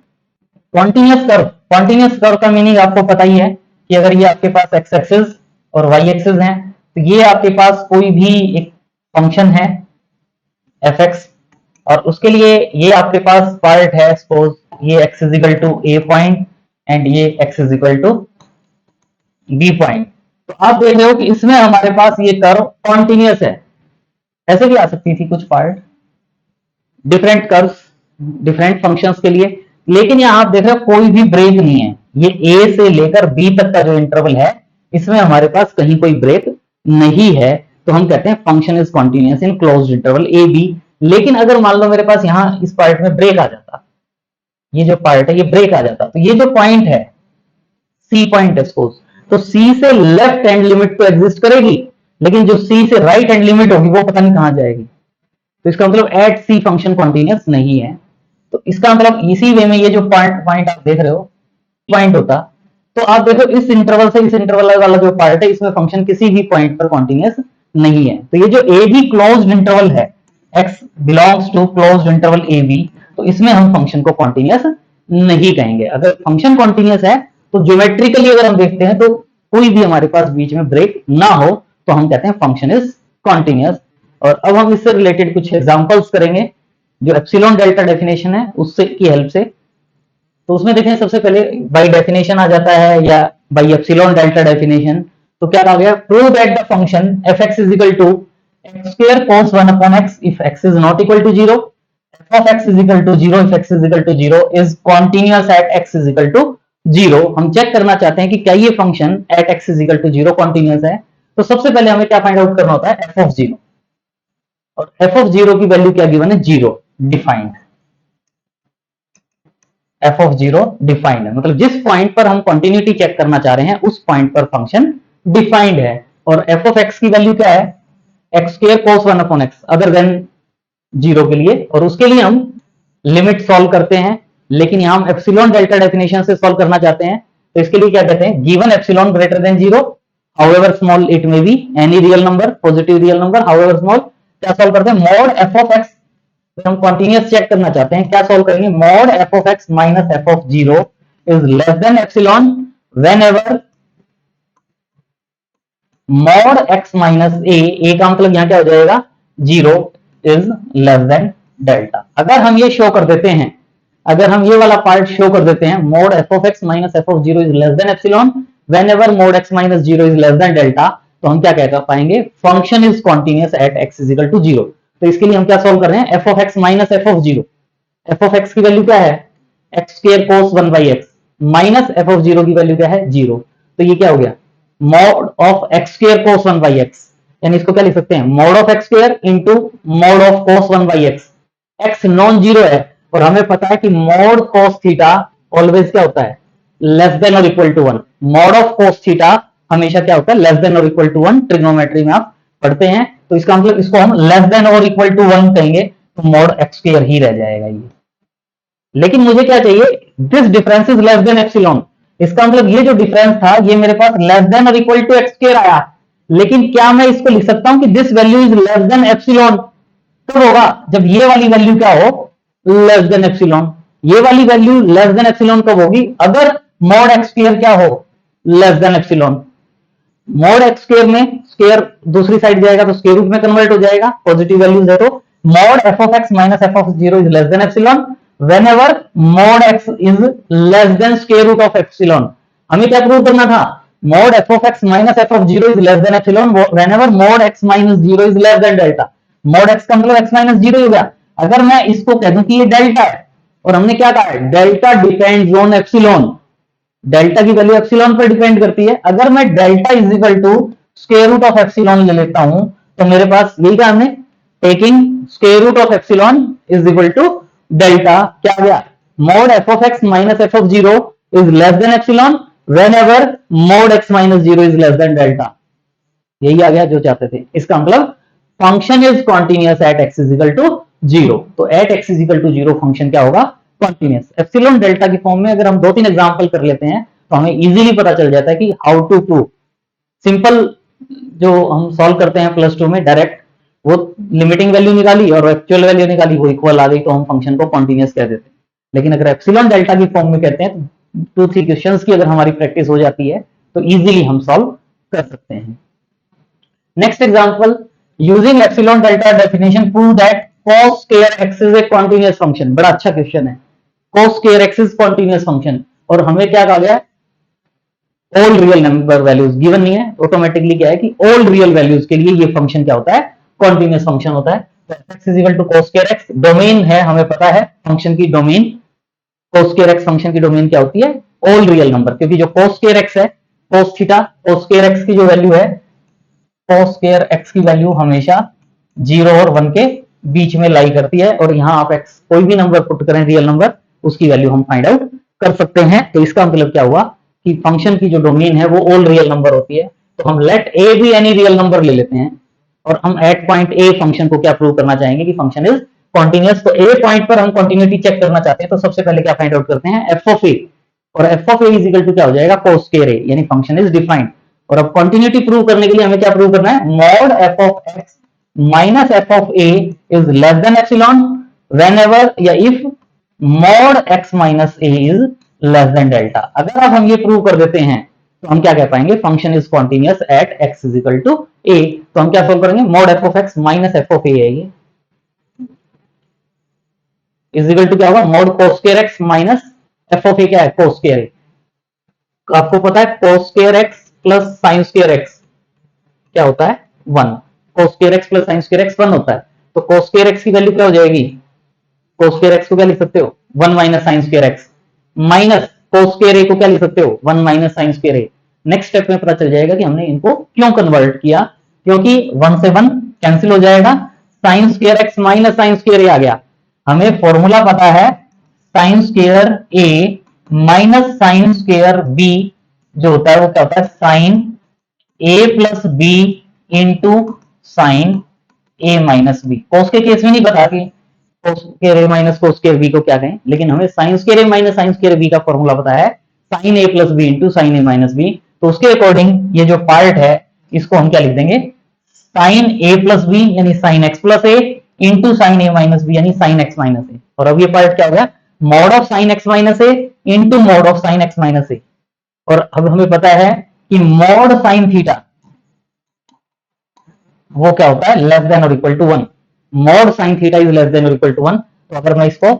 [SPEAKER 1] कॉन्टिन्यूअस कर्व का मीनिंग आपको पता ही है कि अगर ये आपके पास x एक्सिस और y एक्सिस है तो ये आपके पास कोई भी एक फंक्शन है fx, और उसके लिए ये आपके पास पार्ट है, सपोज ये x is equal to a point and ये x is equal to b point. तो आप देख रहे हो कि इसमें हमारे पास ये कर्व कॉन्टिन्यूअस है। ऐसे भी आ सकती थी कुछ part, different curves different functions के लिए, लेकिन यहां आप देख रहे हो कोई भी ब्रेक नहीं है। ये a से लेकर b तक का जो इंटरवल है इसमें हमारे पास कहीं कोई ब्रेक नहीं है, तो हम कहते हैं function is continuous in closed interval a b. लेकिन अगर मान लो मेरे पास यहां इस पार्ट में ब्रेक आ जाता, ये जो पार्ट है ये ब्रेक आ जाता, तो ये जो पॉइंट है सी पॉइंट है सपोज, तो सी से लेफ्ट हैंड लिमिट तो एग्जिस्ट करेगी, लेकिन जो सी से राइट हैंड लिमिट होगी वो पता नहीं कहां जाएगी। तो इसका मतलब एट सी फंक्शन कॉन्टिन्यूअस नहीं है। तो इसका मतलब इसी वे में ये जो पॉइंट आप देख रहे हो पॉइंट होता, तो आप देखो इस इंटरवल से इस इंटरवल वाला जो पार्ट है इसमें फंक्शन किसी भी पॉइंट पर कॉन्टिन्यूअस नहीं है। तो ये जो ए बी क्लोज्ड इंटरवल है, x belongs to closed interval a b, तो इसमें हम फंक्शन को कॉन्टिन्यूअस नहीं कहेंगे। अगर फंक्शन कॉन्टिन्यूअस है तो ज्योमेट्रिकली अगर हम देखते हैं तो कोई भी हमारे पास बीच में ब्रेक ना हो तो हम कहते हैं फंक्शन इज कॉन्टिन्यूअस। और अब हम इससे रिलेटेड कुछ एग्जांपल्स करेंगे जो एप्सिलॉन डेल्टा डेफिनेशन है उससे की हेल्प से। तो उसमें देखें सबसे पहले बाय डेफिनेशन आ जाता है या बाय एप्सिलॉन डेल्टा डेफिनेशन। तो क्या कहा गया, prove that the function fx is equal to x square cos 1 upon x if x is not equal to 0, f of x is equal to 0 if x is equal to 0 is continuous at x is equal to 0। हम check करना चाहते हैं कि क्या ये function at x is equal to 0 continuous है। तो सबसे पहले हमें क्या फाइंड आउट करना होता है, f of 0, और f of 0 की वैल्यू क्या गिवन है, 0 डिफाइंड। f of 0 डिफाइंड है, मतलब जिस पॉइंट पर हम कंटिन्यूटी चेक करना चाह रहे हैं उस पॉइंट पर फंक्शन डिफाइंड है। और f of x की वैल्यू क्या है, x square cos 1 upon x other than 0 के लिए, और उसके लिए हम लिमिट सॉल्व करते हैं। लेकिन यहां हम एप्सिलॉन डेल्टा डेफिनेशन से सॉल्व करना चाहते हैं, तो इसके लिए क्या कहते हैं, given epsilon greater than 0 however small it may be any real number, positive real number however small, क्या सॉल्व करते हैं, मॉड f of x। हम कॉन्टिन्यूअस चेक करना चाहते हैं, क्या सॉल्व करेंगे, mod f of x minus f of 0 is less than epsilon whenever mod x minus a का मतलब यहां क्या हो जाएगा, 0 इज लेस देन डेल्टा। अगर हम ये शो कर देते हैं, अगर हम ये वाला पार्ट शो कर देते हैं, mod f of x minus f of 0 is less than epsilon whenever mod x minus 0 is less than delta, तो हम क्या कह पाएंगे, function is continuous at x is equal to 0। तो इसके लिए हम क्या सॉल्व कर रहे हैं, f of x minus f of 0, f of x की वैल्यू क्या है, x square cos 1 by x minus f of 0 की वैल्यू क्या है, 0। तो ये क्या हो गया, mod of x square cos 1 by x, यानी इसको क्या लिख सकते हैं, mod of x square into mod of cos 1 by x। x non zero है और हमें पता है कि मॉड cos थीटा ऑलवेज क्या होता है, लेस देन और equal to 1। Mod of cos theta हमेशा क्या होता है, लेस देन और इक्वल टू 1, ट्रिग्नोमेट्री में आप पढ़ते हैं। तो इसका मतलब इसको हम लेस देन और इक्वल टू 1 कहेंगे तो मॉड x स्क्वायर ही रह जाएगा ये। लेकिन मुझे क्या चाहिए, this difference is less than epsilon, इसका मतलब ये जो डिफरेंस था ये मेरे पास लेस देन और इक्वल टू एक्स स्क्वायर आया, लेकिन क्या मैं इसको लिख सकता हूं कि this value is less than epsilon? कब होगा? जब ये वाली वैल्यू क्या हो, लेस देन एप्सिलॉन। ये वाली वैल्यू लेस देन एप्सिलॉन कब होगी? अगर मॉड एक्स स्क्वायर क्या हो, less than epsilon. Mod x square में स्क्वायर दूसरी साइड जाएगा तो स्क्वायर रूट में कन्वर्ट हो जाएगा, पॉजिटिव वैल्यूज है तो mod f of x minus f of zero is less than epsilon whenever mod x is less than square root of epsilon. हमें क्या प्रूव करना था? Mod f of x minus f of zero is less than epsilon whenever mod x minus zero is less than delta. Mod x का मतलब x minus zero हो गया। अगर मैं इसको कह दूं कि ये डेल्टा है, और हमने क्या कहा है, delta depends on epsilon, delta की वैल्यू एप्सिलॉन पर डिपेंड करती है। अगर मैं delta is equal to square root of epsilon ले लेता हूं तो मेरे पास यही कहा हमने, taking square root of epsilon is equal to delta, क्या आ गया, mod f of x minus f of zero is less than epsilon whenever mod x minus zero is less than delta. यही आ गया जो चाहते थे। इसका मतलब function is continuous at x is equal to zero. तो at x is equal to zero function क्या होगा, कॉन्टिन्यूअस। एप्सिलॉन डेल्टा की फॉर्म में अगर हम 2-3 एग्जांपल कर लेते हैं तो हमें इजीली पता चल जाता है कि हाउ टू प्रूव। सिंपल जो हम सॉल्व करते हैं प्लस टू में, डायरेक्ट वो लिमिटिंग वैल्यू निकाली और एक्चुअल वैल्यू निकाली, वो इक्वल आ गई तो हम फंक्शन को कॉन्टिन्यूअस कह देते हैं। लेकिन अगर एप्सिलॉन डेल्टा की फॉर्म में कहते हैं तो 2-3 क्वेश्चंस की अगर हमारी प्रैक्टिस हो जाती है तो इजीली हम सॉल्व कर सकते हैं। Next example, using epsilon delta definition prove that cos square x is a continuous function। बड़ा अच्छा क्वेश्चन है, cos square x is continuous function, और हमें क्या कहा गया, all real number values given नहीं है, ऑटोमेटिकली क्या है कि ऑल रियल वैल्यूज के लिए ये फंक्शन क्या होता है, कॉन्टिन्यूअस फंक्शन होता है। तो x is equal to cos square x, domain है हमें पता है फंक्शन की domain, cos square x function की डोमेन क्या होती है, ऑल रियल नंबर, क्योंकि जो cos square x है, cos theta, cos square x की जो वैल्यू है, cos square x की वैल्यू हमेशा 0 और 1 के बीच में लाई करती है, और यहाँ आप x कोई भी नंबर पुट करें रियल नंबर, उसकी वैल्यू हम फाइंड आउट कर सकते हैं। तो इसका मतलब क्या हुआ कि फंक्शन की जो डोमेन है वो ऑल रियल नंबर होती है। तो हम लेट ए भी एनी रियल नंबर ले लेते हैं, और हम एट पॉइंट ए फंक्शन को क्या प्रूव करना चाहेंगे कि फंक्शन इज कॉन्टिन्यूअस। तो ए पॉइंट पर हम कॉन्टिन्यूटी चेक करना चाहते हैं, तो सबसे पहले क्या फाइंड आउट करते हैं, एफ ऑफ ए, और f of a is equal to क्या हो जाएगा, cos square a, यानी फंक्शन इज डिफाइंड। और अब कॉन्टिन्यूटी प्रूव करने के लिए हमें क्या प्रूव करना है, mod f of x minus f of a is less than epsilon whenever या if mod x minus A is less than delta. अगर अब हम ये प्रूव कर देते हैं तो हम क्या कह पाएंगे, function is continuous at x is equal to a. तो हम क्या सोल्व करेंगे, mod f of x minus f of a है ये, इज इक्वल टू क्या होगा, mod cos square x minus f of a क्या है, cos square a। आपको पता है cos square x plus sin square x क्या होता है, 1। cos square x plus sin square x 1 होता है। तो cos square x की वैल्यू क्या हो जाएगी, cos square x को क्या लिख सकते हो, 1 minus sin square x, minus cos square a को क्या लिख सकते हो, 1 minus sin square a। Next step में पता चल जाएगा कि हमने इनको क्यों कन्वर्ट किया, क्योंकि 1 से 1 कैंसिल हो जाएगा, sin square x minus sin square a आ गया। हमें फॉर्मूला पता है sin square a minus sin square b जो होता है वो क्या होता है, sin a plus b into sin a minus b। cos के केस में नहीं पता कि cos square a minus cos square b को क्या कहें, लेकिन हमें sin square a minus sin square b का फॉर्मूला पता है sin a plus b into sin a minus b। तो उसके अकॉर्डिंग ये जो पार्ट है इसको हम क्या लिख देंगे, sin a प्लस b यानी sin x plus a into sin a minus b यानी sin x माइनस a। और अब ये पार्ट क्या हो गया, mod of sin x minus a into mod of sin x minus a। और अब हमें पता है कि मॉड sin थीटा वो क्या होता है, लेस देन और equal to 1। Mod sin theta is less than और इक्वल टू 1। तो अगर मैं इसको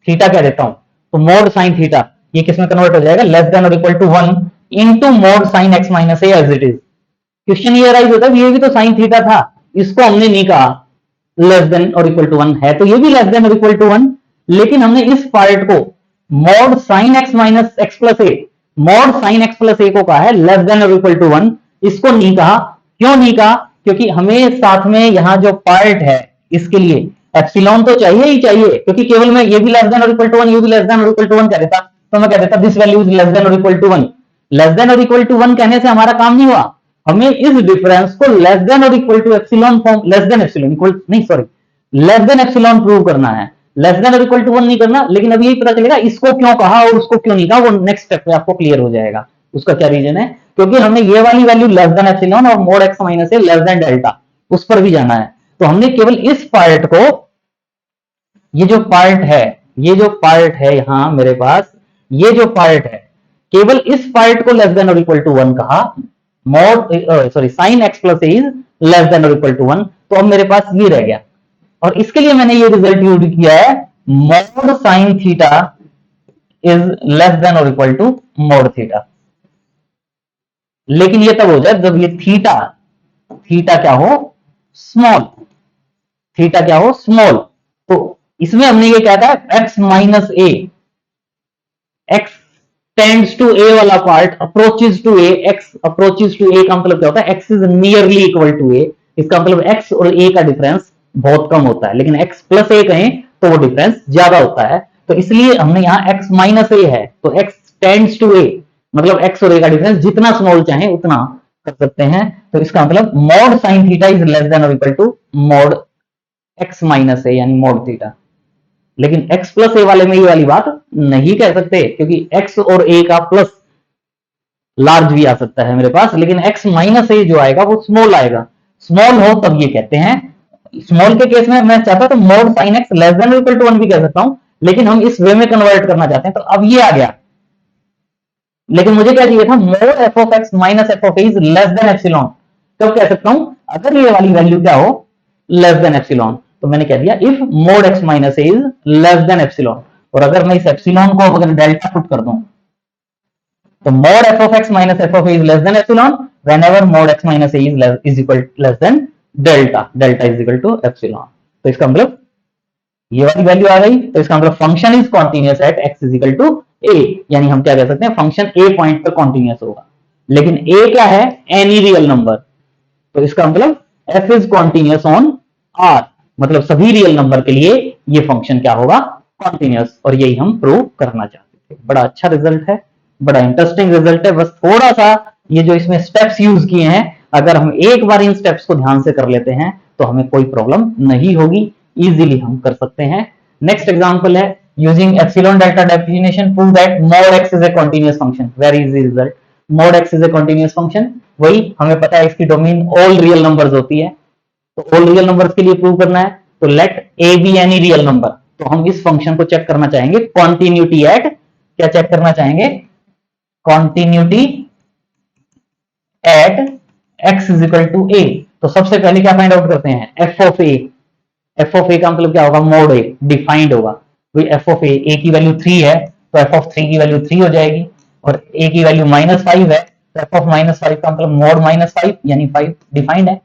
[SPEAKER 1] थीटा कह देता हूं तो मॉड sin थीटा ये किस में कन्वर्ट हो जाएगा, लेस देन और equal to 1 into mod sin x minus a as it is. Question ये राइज होता है, ये भी तो sin थीटा था, इसको हमने नहीं कहा लेस देन और इक्वल टू 1 है, तो ये भी लेस देन और इक्वल टू 1, लेकिन हमने इस पार्ट को mod sin x minus x plus a, mod sin x plus a को कहा है लेस देन और इक्वल टू 1, इसको नहीं कहा। क्यों नहीं कहा, क्योंकि हमें साथ में यहाँ जो पार्ट है इसके लिए एप्सिलॉन तो चाहिए ही चाहिए, क्योंकि केवल मैं ये भी लेस देन और इक्वल टू 1, ये भी लेस देन और इक्वल टू 1 कह देता तो मैं कह देता this value is less than और इक्वल टू 1। लेस देन और इक्वल टू 1 कहने से हमारा काम नहीं हुआ, हमें इस डिफरेंस को लेस देन और equal to epsilon form, less than epsilon equal नहीं sorry less than epsilon prove करना है। लेस देन और इक्वल टू 1 नहीं करना, लेकिन अब यही पता चलेगा इसको क्यों कहा और उसको क्यों नहीं कहा, वो नेक्स्ट स्टेप में आपको क्लियर हो जाएगा उसका क्या रीजन है। क्योंकि हमने ये वाली वैल्यू लेस देन एप्सिलॉन और मोड एक्स माइनस ए लेस देन डेल्टा उस पर भी जाना है, तो हमने केवल इस पार्ट को, ये जो पार्ट है, ये जो पार्ट है यहां मेरे पास, ये जो पार्ट है, केवल इस पार्ट को लेस देन और इक्वल टू 1 कहा, mod sorry sine x plus A is less than और इक्वल टू 1, तो अब मेरे पास ये रह गया, और इसके लिए मैंने ये रिजल्ट यूज किया है mod sine theta is less than और इक्वल टू मॉड थीटा। लेकिन ये तब हो जाए जब ये थीटा, थीटा क्या हो, स्मॉल, थीटा क्या हो, स्मॉल। तो इसमें हमने ये क्या था, x minus a, x tends to a वाला part approaches to a, x approaches to a का मतलब क्या होता है, x is nearly equal to a, इसका मतलब एक्स और ए का डिफरेंस बहुत कम होता है, लेकिन एक्स प्लस ए कहें तो वो डिफरेंस ज्यादा होता है, तो इसलिए हमने यहाँ एक्स माइनस ए है, तो एक्स टेंड्स टू ए, मतलब एक्स और ए का डिफरेंस जितना स्मॉल चाहे उतना कर सकते हैं, तो इसका मतलब mod sine theta is less than और equal to mod x minus a यानी मॉड थीटा। लेकिन x प्लस ए वाले में ये वाली बात नहीं कह सकते, क्योंकि x और a का प्लस लार्ज भी आ सकता है मेरे पास, लेकिन x माइनस ए जो आएगा वो स्मॉल आएगा, स्मॉल हो तब ये कहते हैं। स्मॉल के केस में मैं चाहता तो mod sine x less than equal to 1 भी कह सकता हूं, लेकिन हम इस वे में कन्वर्ट करना चाहते हैं, तो अब ये आ गया। लेकिन मुझे क्या चाहिए था, mode f of x minus f of a is less than epsilon, कब कह सकता हूं, अगर ये वाली वैल्यू क्या हो, लेस देन एप्सिलॉन, तो मैंने कह दिया if mod x minus A is less than epsilon, और अगर मैं इस एप्सिलॉन को अगर डेल्टा पुट कर दूं, तो mod f of x minus f of a is less than epsilon whenever mod x minus A is equal less than delta, delta is equal to epsilon. तो इसका मतलब ये वाली वैल्यू आ गई, तो इसका मतलब function is continuous at x is equal to a, यानी हम क्या कह सकते हैं, फंक्शन ए पॉइंट पर कॉन्टिन्यूअस होगा। लेकिन ए क्या है, एनी रियल नंबर, तो इसका मतलब f is continuous on R, मतलब सभी रियल नंबर के लिए ये फंक्शन क्या होगा, कॉन्टिन्यूअस, और यही हम प्रूव करना चाहते थे। बड़ा अच्छा रिजल्ट है, बड़ा इंटरेस्टिंग रिजल्ट है, बस थोड़ा सा ये जो इसमें स्टेप्स यूज किए हैं, अगर हम एक बार इन स्टेप्स को ध्यान से कर लेते हैं तो हमें कोई प्रॉब्लम नहीं होगी, इजीली हम कर सकते हैं। नेक्स्ट एग्जांपल है, using epsilon delta definition prove that mode x is a continuous function, very easy result, mode x is a continuous function, वही हमें पता है इसकी डोमेन ऑल रियल नंबर्स होती है, तो ऑल रियल नंबर्स के लिए प्रूव करना है, तो let a b any real number, तो हम इस फंक्शन को चेक करना चाहेंगे कॉन्टिन्यूटी एट, क्या चेक करना चाहेंगे, continuity at x is equal to a. तो सबसे पहले क्या फाइंड आउट करते हैं, f of a, f of a का मतलब क्या होगा, मोड ए डिफाइंड होगा, भाई एफ ऑफ ए की वैल्यू 3 है तो एफ ऑफ 3 की वैल्यू 3 हो जाएगी, और ए की वैल्यू -5 है तो एफ ऑफ -5 का मतलब मोड -5 यानी 5 डिफाइंड है,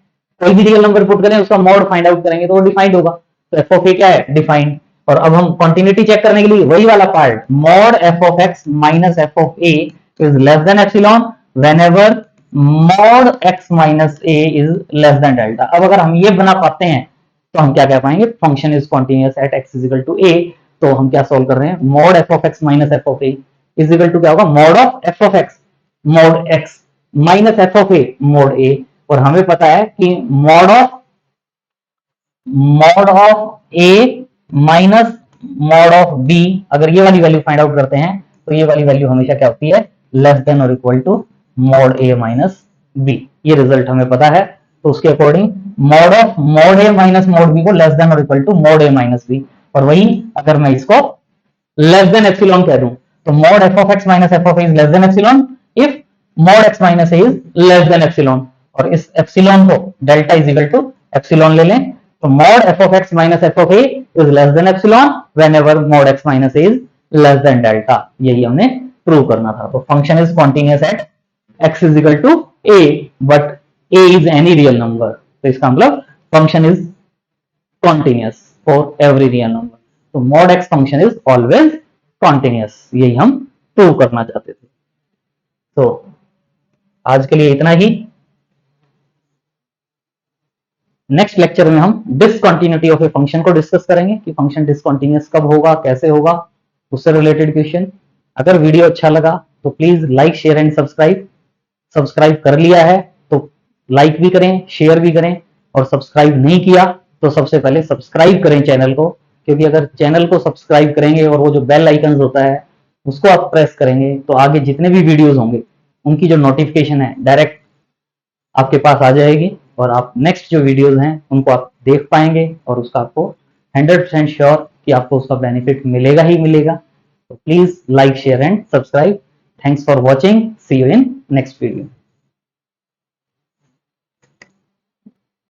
[SPEAKER 1] कोई भी रियल नंबर पुट करें उसका मोड फाइंड आउट करेंगे तो वो डिफाइंड होगा, तो एफ ऑफ ए क्या है, डिफाइंड। और अब हम कंटिन्यूटी चेक करने के लिए वही वाला part, mode f of x minus f of a is less than epsilon whenever mod x minus A is less than delta. अब अगर हम ये बना पाते हैं तो हम क्या कह पाएंगे, function is continuous at x is equal to a, तो हम क्या सोल्व कर रहे हैं, mod f of x minus f of a is equal to क्या होगा, mod of f of x mod x minus f of a mod a, और हमें पता है कि mod of a minus mod of b, अगर ये वाली वैल्यू फाइंड आउट करते हैं तो ये वाली वैल्यू हमेशा क्या होती है, लेस देन और equal to mod a minus b, ये रिजल्ट हमें पता है, तो उसके according mod of mod a minus mod b को लेस देन और equal to mod a minus b, और वही अगर मैं इसको लेस देन एप्सिलॉन कह दूं तो mod f of x minus f of a is less than epsilon if mod x minus A is less than epsilon, और इस एप्सिलॉन को delta is equal to epsilon ले लें, तो mod f of x minus f of a is less than epsilon whenever mod x minus A is less than delta, यही हमने prove करना था। तो function is continuous at x is equal to a but a is any real number, तो इसका मतलब function is continuous for every real number, तो mod x function is always continuous, यही हम प्रूव करना चाहते थे। तो आज के लिए इतना ही, नेक्स्ट लेक्चर में हम डिसकंटिन्यूटी ऑफ ए फंक्शन को डिस्कस करेंगे कि फंक्शन डिसकंटिन्यूअस कब होगा, कैसे होगा, उससे रिलेटेड क्वेश्चन। अगर वीडियो अच्छा लगा तो please like share and subscribe कर लिया है तो लाइक भी करें, शेयर भी करें, और सब्सक्राइब नहीं किया तो सबसे पहले सब्सक्राइब करें चैनल को, क्योंकि अगर चैनल को सब्सक्राइब करेंगे और वो जो बेल आइकन होता है उसको आप प्रेस करेंगे तो आगे जितने भी वीडियोस होंगे उनकी जो नोटिफिकेशन है डायरेक्ट आपके पास आ जाएगी और आप नेक्स्ट जो वीडियोस हैं उनको आप देख पाएंगे और उसका आपको 100% श्योर कि आपको उसका बेनिफिट मिलेगा ही मिलेगा। तो please like share and subscribe. Thanks for watching, see you in next video.